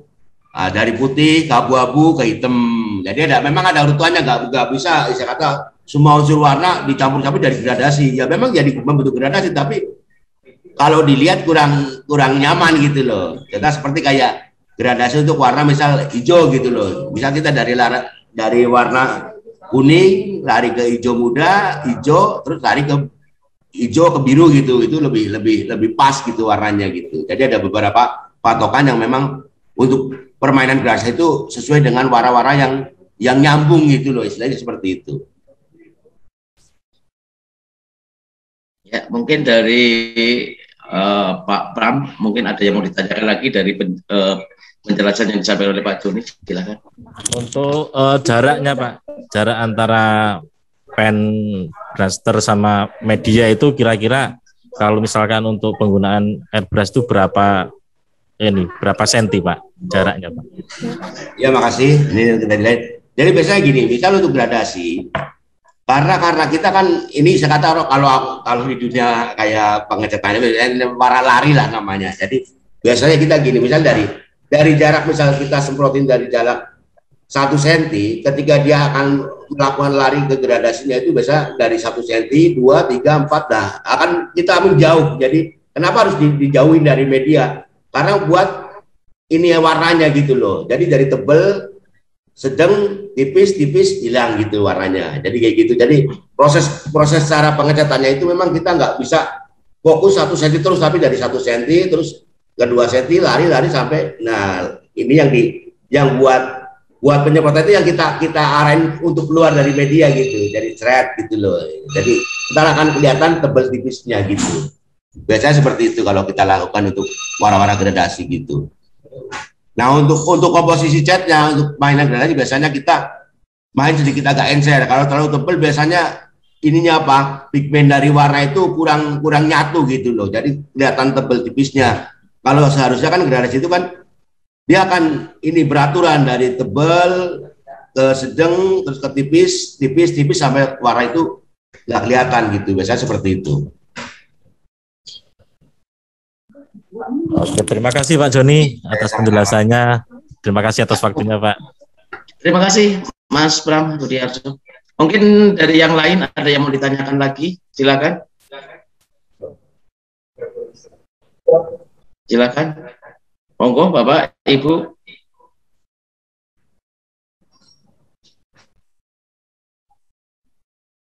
dari putih ke abu-abu ke hitam. Jadi memang ada urutannya, nggak bisa saya kata semua unsur warna dicampur-campur dari gradasi. Ya memang jadi membentuk gradasi, tapi kalau dilihat kurang nyaman gitu loh. Kita seperti kayak gradasi untuk warna misal hijau gitu loh. Misal kita dari warna kuning lari ke hijau muda, hijau terus lari ke hijau ke biru gitu. Itu lebih pas gitu warnanya gitu. Jadi ada beberapa patokan yang memang untuk permainan gradasi itu sesuai dengan warna-warna yang nyambung gitu loh, istilahnya seperti itu. Ya, mungkin dari Pak Pram, mungkin ada yang mau ditanyakan lagi dari penjelasan yang disampaikan oleh Pak Joni, silakan. Untuk jaraknya Pak, jarak antara pen blaster sama media itu kira-kira kalau misalkan untuk penggunaan airbrush itu berapa senti Pak jaraknya Pak? Ya makasih. Ini kita dilihat. Jadi biasanya gini, misal untuk gradasi, karena kita kan ini saya kata kalau di dunia kayak pengecatannya para lari lah namanya. Jadi biasanya kita gini, misal dari jarak misal kita semprotin dari jarak 1 cm, ketika dia akan melakukan lari ke gradasinya itu biasa dari 1 cm, 2, 3, 4 dah akan kita menjauh. Jadi kenapa harus dijauhin dari media? Karena buat ini warnanya gitu loh. Jadi dari tebel, sedang, tipis hilang gitu warnanya. Jadi kayak gitu. Jadi proses cara pengecatannya itu memang kita nggak bisa fokus 1 cm terus, tapi dari 1 cm terus ke 2 cm lari sampai. Nah ini yang buat penyemprotan itu yang kita arahin untuk keluar dari media gitu, dari thread gitu loh. Jadi kita akan kelihatan tebel tipisnya gitu. Biasanya seperti itu kalau kita lakukan untuk warna-warna gradasi gitu. Nah untuk komposisi catnya, untuk mainan gradasi biasanya kita main sedikit agak encer. Kalau terlalu tebal biasanya ininya apa, pigmen dari warna itu kurang nyatu gitu loh. Jadi kelihatan tebal tipisnya. Kalau seharusnya kan gradasi itu kan dia akan ini beraturan dari tebal ke sedang terus ke tipis sampai warna itu nggak kelihatan gitu. Biasanya seperti itu. Oke, terima kasih Pak Joni atas penjelasannya. Terima kasih atas waktunya Pak. Terima kasih Mas Pram Budiarto. Mungkin dari yang lain ada yang mau ditanyakan lagi, silakan. Silakan. Monggo Bapak, Ibu.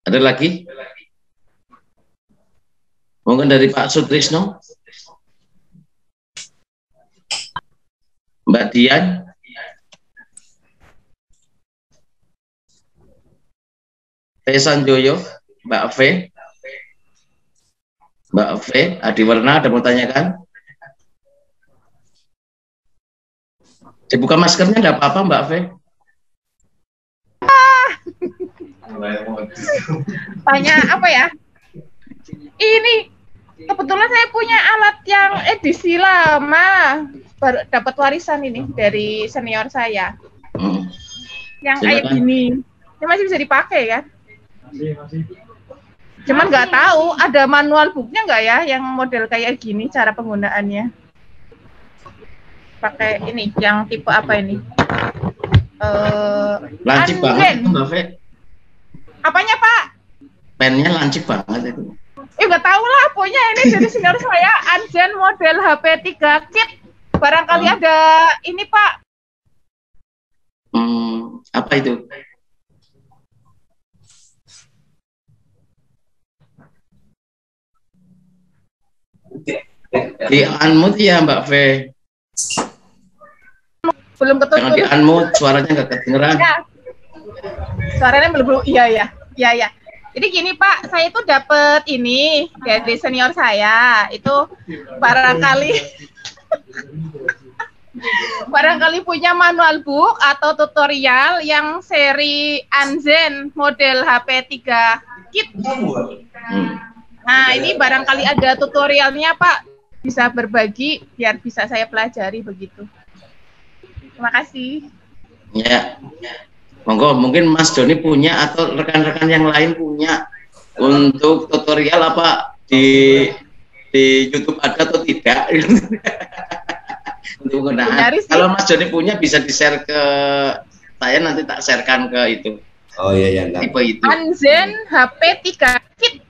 Ada lagi? Mungkin dari Pak Sutrisno. Mbak Dian. Sanjoyo, Mbak V. Mbak V, Adiwarna ada mau tanyakan? Dibuka maskernya enggak apa-apa Mbak V. Banyak apa ya? Ini kebetulan saya punya alat yang edisi lama, baru dapat warisan ini dari senior saya. Yang kayak gini, ini masih bisa dipakai kan? Cuman nggak tahu ada manual booknya nggak ya, yang model kayak gini cara penggunaannya. Pakai ini, yang tipe apa ini? Lancip banget itu Mbak Fe. Apanya Pak? Pennya lancip banget itu. Nggak tahu lah, pokoknya ini dari senior saya, Anzen model HP 3 kit. Barangkali ada ini Pak. Apa itu? Di unmute ya Mbak Fe. Belum ketutup. Jangan di unmute, suaranya nggak kedengeran. Ya. Suaranya belum, iya. Jadi gini Pak, saya itu dapat ini dari senior saya, itu barangkali punya manual book atau tutorial yang seri Anzen model HP 3 kit. Nah, ini barangkali ada tutorialnya Pak, bisa berbagi biar bisa saya pelajari begitu. Terima kasih. Ya. Monggo, mungkin Mas Joni punya atau rekan-rekan yang lain punya untuk tutorial apa di YouTube ada atau tidak untuk penggunaan. Kalau Mas Joni punya bisa di-share ke saya, nanti tak sharekan ke itu. Oh iya. Tipe itu. Anzen HP 3 kit.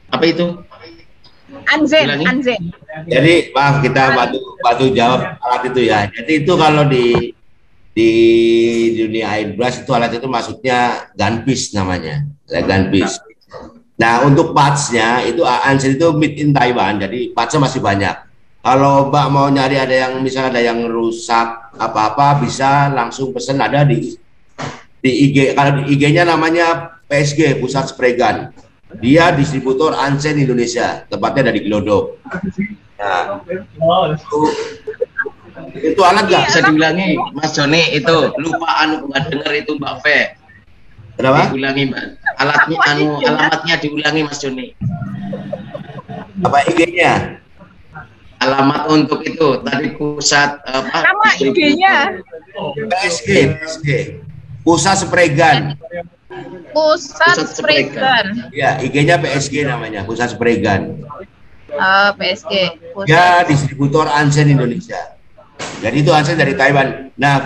Apa itu? Anzen. Jadi maaf, kita bantu jawab alat itu ya. Jadi itu kalau di dunia airbrush itu alat itu maksudnya gunpiece namanya, gunpiece. Nah untuk partsnya itu Anzen itu made in Taiwan, jadi partsnya masih banyak. Kalau Mbak mau nyari ada yang misalnya ada yang rusak apa-apa bisa langsung pesen, ada di IG. Kalau di IG-nya namanya PSG, Pusat Spray Gun. Dia distributor Anzen Indonesia, tempatnya dari Glodok. Nah, itu alat nggak bisa diulangi Mas Joni, itu lupa nggak denger itu Mbak Fe. Kenapa? Diulangi Mbak. Alamatnya diulangi Mas Joni. Apa IG-nya? Alamat untuk itu tadi pusat apa? Nama IG-nya. PSG. Pusat Spray Gun. Pusat Spray Gun. Ya, IG-nya PSG namanya, Pusat Spray Gun. PSG. Ya, distributor Anzen Indonesia. Jadi itu Anzen dari Taiwan. Nah,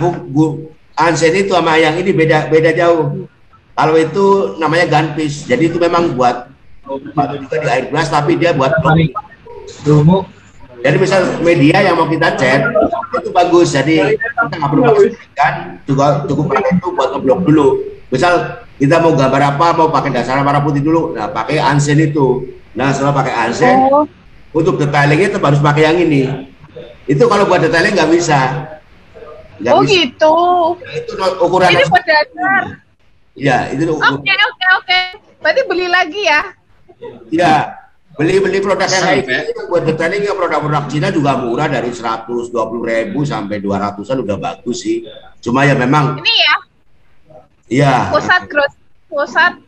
Anzen itu sama yang ini beda jauh. Kalau itu namanya gunpiece. Jadi itu memang buat juga di airbrush, tapi dia buat blok. Jadi misal media yang mau kita cat itu bagus. Jadi kita nggak perlu pakai cukup pakai itu buat ngeblok dulu. Misal kita mau gambar apa, mau pakai dasar warna putih dulu, nah pakai Anzen itu. Nah setelah pakai Anzen, untuk detailingnya itu harus pakai yang ini. Itu kalau buat detailing nggak bisa. Nggak bisa. Gitu. Nah, itu ukuran. Ini buat dasar. Iya, itu. Oke. Berarti beli lagi ya? Iya, beli produk yang lain. Buat detailing ya produk-produk Cina juga murah, dari 120.000 sampai 200-an udah bagus sih. Cuma ya memang. Ini ya. Iya. Pusat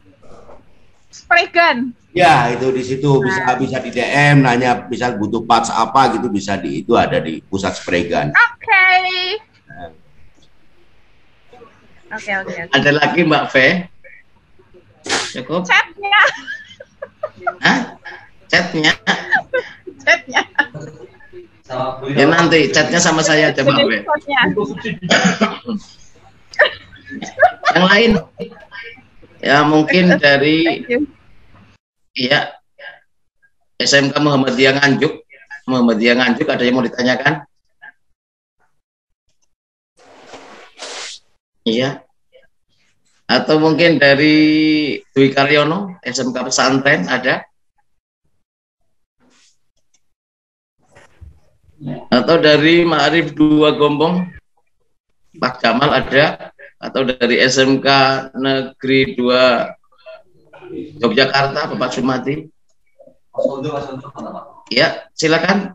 Spray Gun. Ya, itu di situ bisa di DM nanya, bisa butuh parts apa gitu, bisa itu ada di Pusat Spray Gun. Oke. Ada lagi Mbak Fe? Cukup? Chatnya. Hah? Chatnya? Ya nanti chatnya sama saya aja Mbak Fe. Yang lain? Ya mungkin dari SMK Muhammadiyah Nganjuk ada yang mau ditanyakan? Iya. Atau mungkin dari Dwi Karyono, SMK Pesantren ada? Atau dari Ma'arif 2 Gombong, Pak Jamal ada? Atau dari SMK Negeri 2 Yogyakarta, Bapak Sumati? Ya, silakan.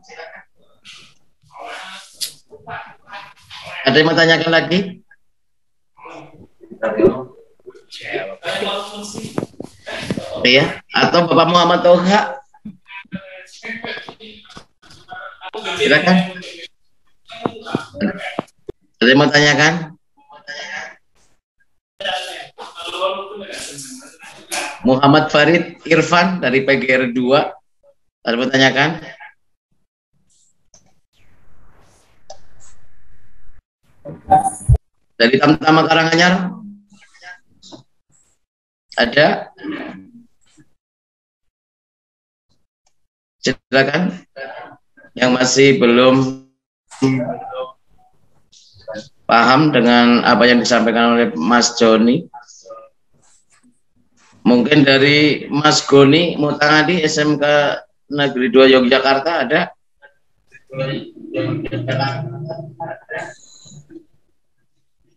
Ada yang mau tanyakan lagi? Ya, atau Bapak Muhammad Toha? Silakan. Ada yang mau tanyakan? Muhammad Farid Irfan dari PGR 2. Ada yang mau tanyakan? Dari Tamtama Karanganyar? Ada? Silakan. Yang masih belum paham dengan apa yang disampaikan oleh Mas Joni. Mungkin dari Mas Goni Mutangadi SMK Negeri 2 Yogyakarta ada?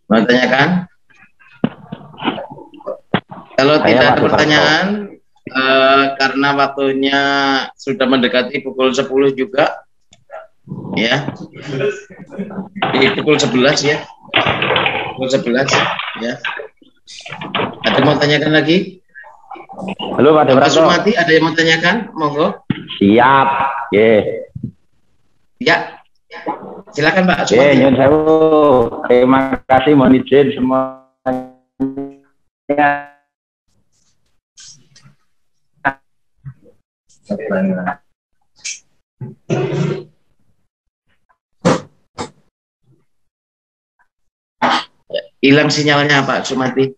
Mau tanyakan? Kalau tidak ada pertanyaan, karena waktunya sudah mendekati pukul 10 juga, ya, di pukul 11 ya, pukul 11 ya. Ada yang mau tanyakan lagi? Halo Pak Bapak Sumati, ada yang mau tanyakan? Monggo. Siap. Ya. Silakan Pak Sumati. Nyun sewu. Terima kasih, mohon izin semuanya. Hilang sinyalnya Pak Sumati.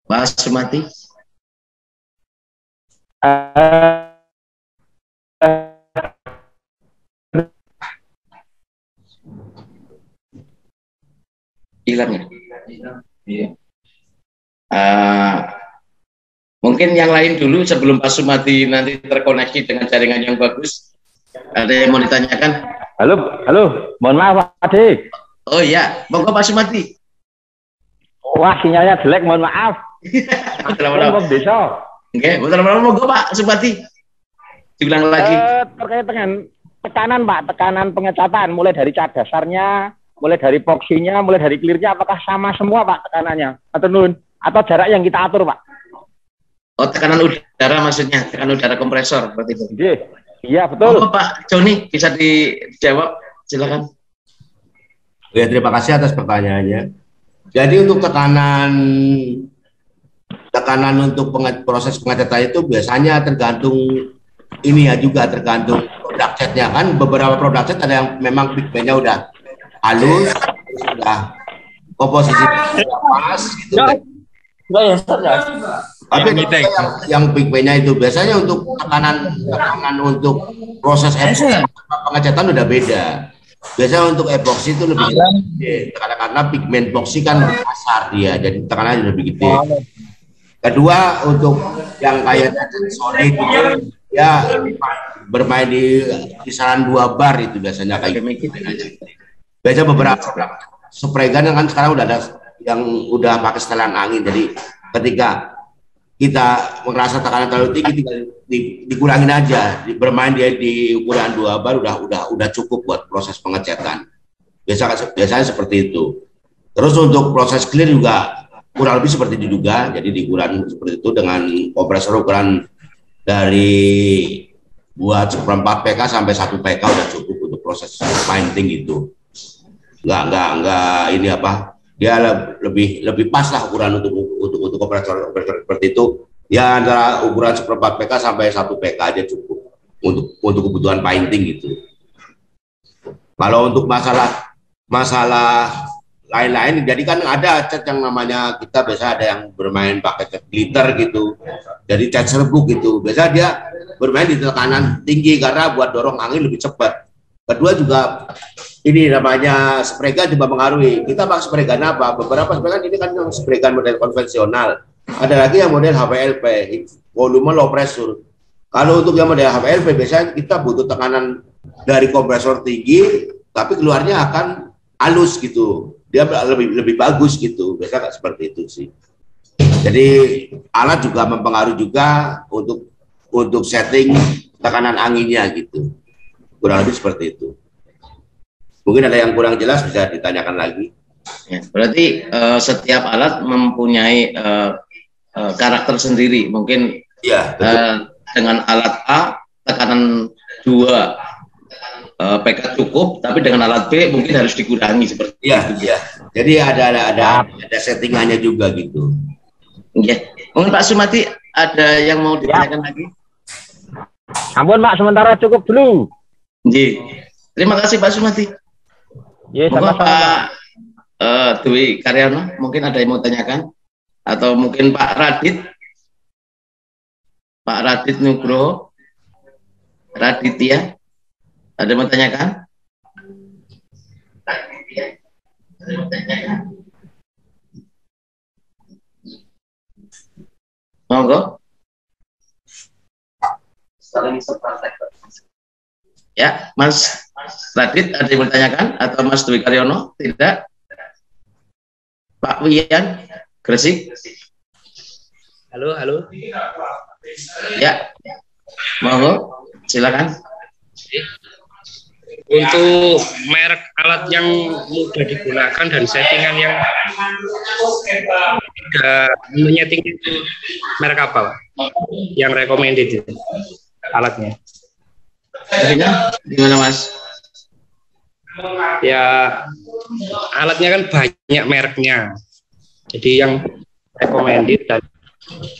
Pak Sumati. Hilang ya? Iya. Mungkin yang lain dulu sebelum Pak Sumati nanti terkoneksi dengan jaringan yang bagus. Ada yang mau ditanyakan? Halo, mohon maaf Pak Ade. Oh iya, monggo Pak Sumati. Wah, sinyalnya jelek, mohon maaf. Oke, monggo Pak Sumati. Diulang lagi. Terkait dengan tekanan Pak, tekanan pengecatan mulai dari cat dasarnya, mulai dari poksinya, mulai dari clearnya, apakah sama semua Pak tekanannya? Atau jarak yang kita atur Pak? Oh, tekanan udara maksudnya, tekanan udara kompresor seperti itu. Iya, betul. Oh, Pak Joni, bisa dijawab? Silakan. Ya, terima kasih atas pertanyaannya. Jadi untuk tekanan untuk proses pengecatan itu biasanya tergantung ini ya, juga tergantung produk setnya kan. Beberapa produk set ada yang memang pigmentnya udah halus, sudah komposisi pas gitu. Tapi yang pigmentnya itu biasanya untuk tekanan untuk proses pengecatan udah beda. Biasanya untuk epoksi itu lebih gede, karena pigmen epoksi kan besar dia, jadi tekanannya lebih gede. Kedua, untuk yang kayak solid itu ya bermain di kisaran 2 bar itu biasanya kayak gitu. Biasanya beberapa spray gun kan sekarang udah ada yang udah pakai setelan angin, jadi ketika kita merasa tekanan terlalu tinggi tinggal dikurangin aja, bermain dia di ukuran 2 bar udah cukup buat proses pengecatan. Biasanya seperti itu. Terus untuk proses clear juga kurang lebih seperti itu juga, jadi di ukuran seperti itu dengan kompresor ukuran dari buat 1/4 PK sampai 1 PK udah cukup untuk proses painting itu. Enggak ini apa? Dia lebih pas lah ukuran untuk kompresor seperti itu. Ya antara ukuran 1/4 PK sampai 1 PK aja cukup untuk kebutuhan painting gitu. Kalau untuk masalah lain-lain, jadi kan ada cat yang namanya, kita biasa ada yang bermain pakai cat glitter gitu, jadi cat serbuk gitu. Biasa dia bermain di tekanan tinggi karena buat dorong angin lebih cepat. Kedua juga ini namanya spray gun juga mengaruhi. Kita pakai spray gun apa? Beberapa spray gun ini kan spray gun model konvensional. Ada lagi yang model HPLP, volume low pressure. Kalau untuk yang model HPLP biasanya kita butuh tekanan dari kompresor tinggi, tapi keluarnya akan halus gitu. Dia lebih bagus gitu. Biasanya seperti itu sih. Jadi alat juga mempengaruhi juga untuk setting tekanan anginnya gitu. Kurang lebih seperti itu. Mungkin ada yang kurang jelas bisa ditanyakan lagi. Ya, berarti setiap alat mempunyai karakter sendiri. Mungkin ya, dengan alat A tekanan 2 PK cukup, tapi dengan alat B mungkin harus dikurangi seperti itu. Iya. Jadi ada settingannya juga gitu. Ya. Mungkin Pak Sumati ada yang mau ditanyakan lagi? Ampun Pak, sementara cukup dulu. Ji. Terima kasih Pak Sumati. Ya, sama-sama. Pak Dwi Karyono, mungkin ada yang mau tanyakan? Atau mungkin Pak Radit Nugroho, Raditya, ada yang mau tanyakan? Monggo. Ya, Mas Radit ada yang bertanyakan atau Mas Dwi Karyono? Tidak. Pak Wiyan Gresik. Halo. Ya, monggo, silakan. Untuk merek alat yang mudah digunakan dan settingan yang tidak menyeting itu merek apa, Pak? Yang recommended itu alatnya? Gimana Mas? Ya, alatnya kan banyak mereknya. Jadi yang recommended dan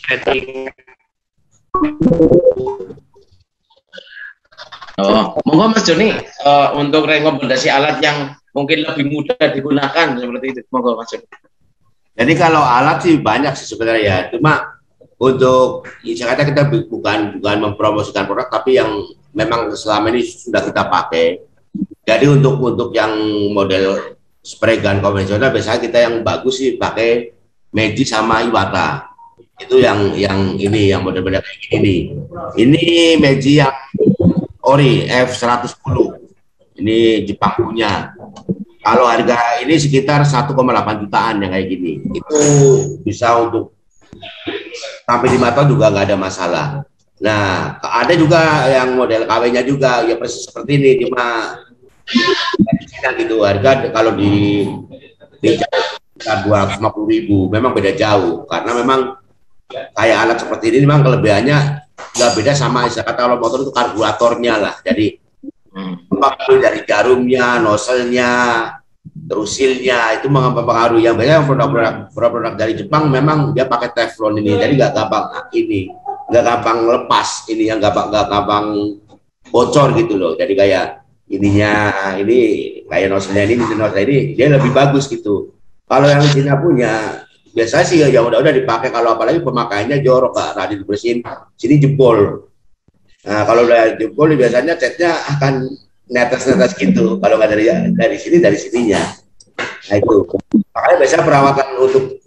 setting. Monggo Mas Joni, untuk rekomendasi alat yang mungkin lebih mudah digunakan seperti itu. Monggo Mas Joni. Jadi kalau alat sih banyak sih sebenarnya, cuma untuk Jakarta kita bukan mempromosikan produk, tapi yang memang selama ini sudah kita pakai. Jadi untuk yang model spray gun konvensional biasanya kita yang bagus sih pakai Magic sama Iwata. Itu yang ini yang model-model kayak gini. Ini Magic yang Ori F110. Ini Jepang punya. Kalau harga ini sekitar 1,8 jutaan yang kayak gini. Itu bisa untuk sampai 5 tahun juga nggak ada masalah. Nah, ada juga yang model KW-nya juga ya persis seperti ini, cuma gitu harga kalau di 250.000 memang beda jauh karena memang kayak alat seperti ini memang kelebihannya nggak beda sama kata kalau motor itu karburatornya lah. Jadi dari jarumnya, nozzle-nya, terusilnya itu mempengaruhi. Yang banyak produk dari Jepang memang dia pakai teflon ini, jadi nggak gampang lepas ini, yang nggak gampang bocor gitu loh. Jadi kayak ininya ini kayak nozzle-nya ini dia lebih bagus gitu. Kalau yang Cina punya biasanya sih ya udah dipakai, kalau apalagi pemakaiannya jorok Pak, tadi dibersihin sini jebol. Nah kalau udah jebol biasanya catnya akan netes gitu, kalau nggak dari sininya. Nah itu makanya biasanya perawatan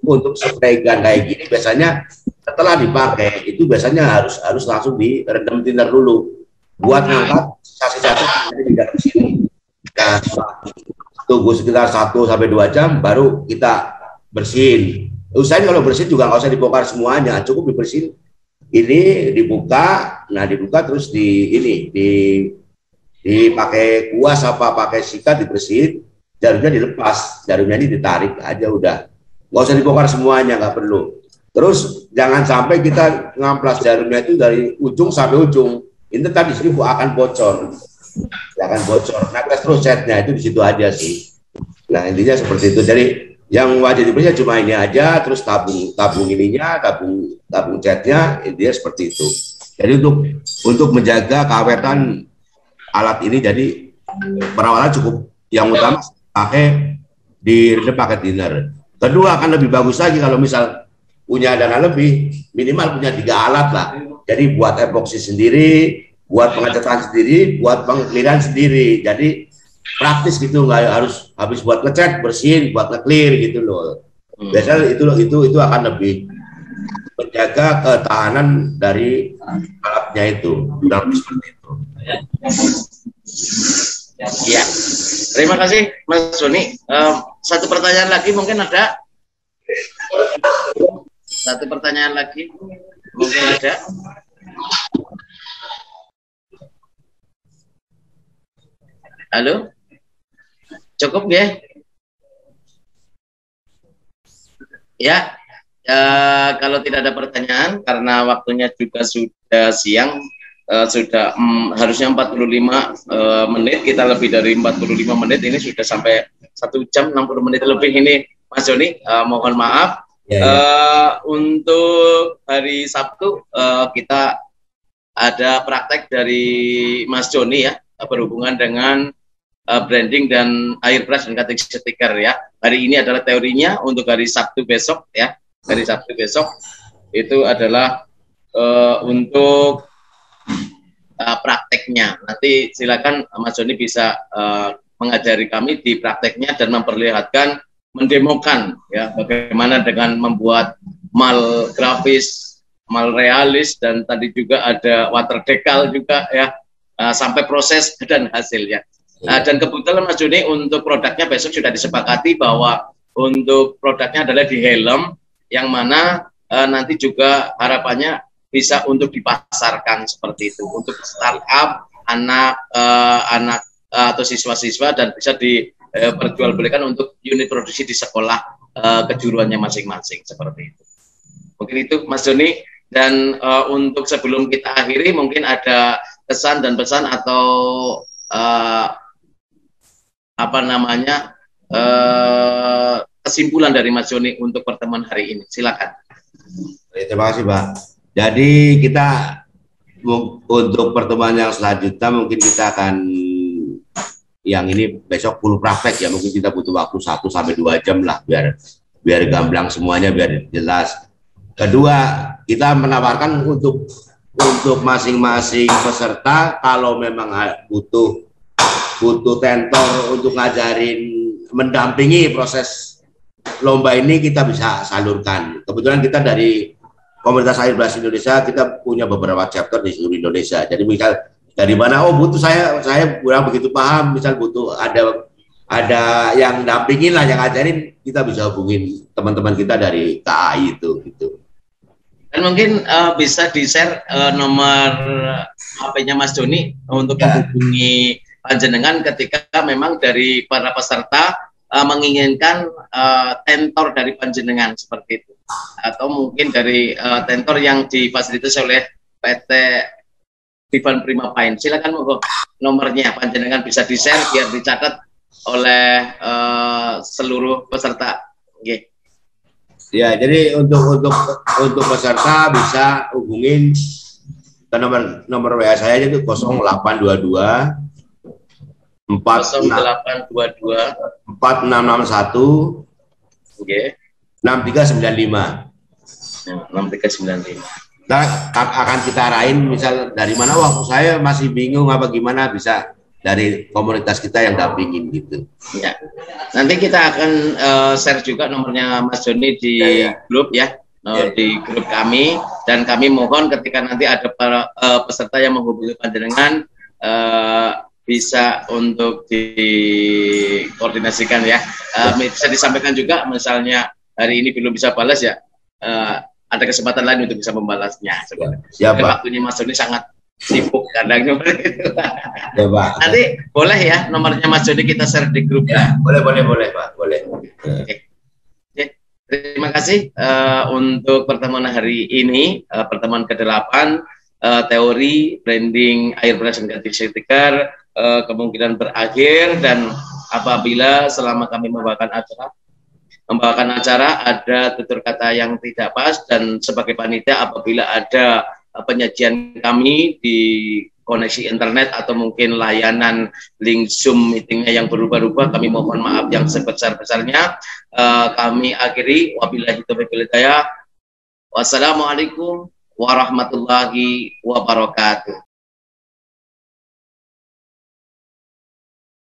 untuk spray gun kayak gini biasanya setelah dipakai itu biasanya harus langsung direndam thinner dulu buat ngangkat sisa-sisa di dalam sini. Nah, tunggu sekitar 1-2 jam baru kita bersihin. Usahain kalau bersihin juga nggak usah dibongkar semuanya, cukup dibersihin ini, dibuka terus dipakai kuas apa pakai sikat dibersihin, jarumnya dilepas, jarumnya ini ditarik aja udah, nggak usah dibongkar semuanya, nggak perlu. Terus jangan sampai kita ngamplas jarumnya itu dari ujung sampai ujung, ini tadi sini akan bocor. Nah terus setnya itu di situ aja sih. Nah intinya seperti itu. Jadi yang wajib dibersihkan cuma ini aja, terus tabung ininya, tabung catnya, intinya seperti itu. Jadi untuk menjaga keawetan alat ini, jadi perawatan cukup yang utama pakai pakai thinner. Kedua akan lebih bagus lagi kalau misal punya dana lebih, minimal punya 3 alat lah. Jadi buat epoksi sendiri, buat pengecatan sendiri, buat pengkliran sendiri. Jadi praktis gitu, nggak harus habis buat ngecat bersihin, buat nge-clear gitu loh. Biasanya itu akan lebih menjaga ketahanan dari alatnya itu. Kurang seperti itu. Ya, terima kasih Mas Joni. Satu pertanyaan lagi mungkin ada. Satu pertanyaan lagi, mungkin ada. Halo, cukup ya? Ya, kalau tidak ada pertanyaan, karena waktunya juga sudah siang, harusnya 45 menit, kita lebih dari 45 menit, ini sudah sampai 1 jam 60 menit lebih ini, Mas Joni, mohon maaf. Untuk hari Sabtu kita ada praktek dari Mas Joni ya, berhubungan dengan branding dan airbrush dan cutting sticker ya. Hari ini adalah teorinya, untuk hari Sabtu besok ya. Hari Sabtu besok itu adalah untuk prakteknya. Nanti silakan Mas Joni bisa mengajari kami di prakteknya dan memperlihatkan, mendemokan ya bagaimana dengan membuat mal grafis, mal realis, dan tadi juga ada water decal juga ya, sampai proses dan hasilnya. Dan kebetulan Mas Joni untuk produknya besok sudah disepakati bahwa untuk produknya adalah di helm, yang mana nanti juga harapannya bisa untuk dipasarkan seperti itu untuk startup, anak atau siswa-siswa, dan bisa diperjualbelikan untuk unit produksi di sekolah kejuruannya masing-masing seperti itu. Mungkin itu Mas Joni. Dan untuk sebelum kita akhiri, mungkin ada kesan dan pesan atau kesimpulan dari Mas Joni untuk pertemuan hari ini. Silakan. Terima kasih, Pak. Jadi kita untuk pertemuan yang selanjutnya mungkin kita akan, yang ini besok full praktek ya, mungkin kita butuh waktu 1 sampai 2 jam lah biar gamblang semuanya, biar jelas. Kedua, kita menawarkan untuk masing-masing peserta, kalau memang butuh tentor untuk ngajarin, mendampingi proses lomba ini, kita bisa salurkan. Kebetulan kita dari Komunitas Airbrush Indonesia, kita punya beberapa chapter di seluruh Indonesia. Jadi misal dari mana, butuh saya kurang begitu paham, misal butuh ada yang dampingin lah, yang ngajarin, kita bisa hubungin teman-teman kita dari KAI itu gitu. Dan mungkin bisa di-share nomor HP-nya Mas Joni untuk menghubungi panjenengan ketika memang dari para peserta menginginkan tentor dari panjenengan seperti itu, atau mungkin dari tentor yang difasilitasi oleh PT Divan Prima Paint. Silakan nomornya panjenengan bisa di-share biar dicatat oleh seluruh peserta. Okay. Ya, jadi untuk peserta bisa hubungin ke nomor WA saya, itu 0822 4661 6395. 6395. Nah, akan kita arahin, misal dari mana, saya masih bingung apa gimana, bisa dari komunitas kita yang dampingin gitu. Ya. Nanti kita akan share juga nomornya Mas Joni di grup ya, di grup kami, dan kami mohon ketika nanti ada para peserta yang menghubungi panjenengan bisa untuk dikoordinasikan ya. Bisa disampaikan juga, misalnya hari ini belum bisa balas ya, ada kesempatan lain untuk bisa membalasnya. Siapa? Waktunya Mas Joni sangat sibuk kadang seperti itu. Ya, Pak. Nanti boleh ya nomornya Mas Joni kita share di grup ya. Boleh Pak, boleh. Oke. Terima kasih untuk pertemuan hari ini, pertemuan ke-8 teori branding airbrush dan cutting sticker kemungkinan berakhir, dan apabila selama kami membawakan acara ada tutur kata yang tidak pas, dan sebagai panitia apabila ada penyajian kami di koneksi internet atau mungkin layanan link Zoom meetingnya yang berubah-ubah, kami mohon maaf yang sebesar-besarnya. Kami akhiri, wabillahi taufiq wal hidayah. Wassalamualaikum warahmatullahi wabarakatuh.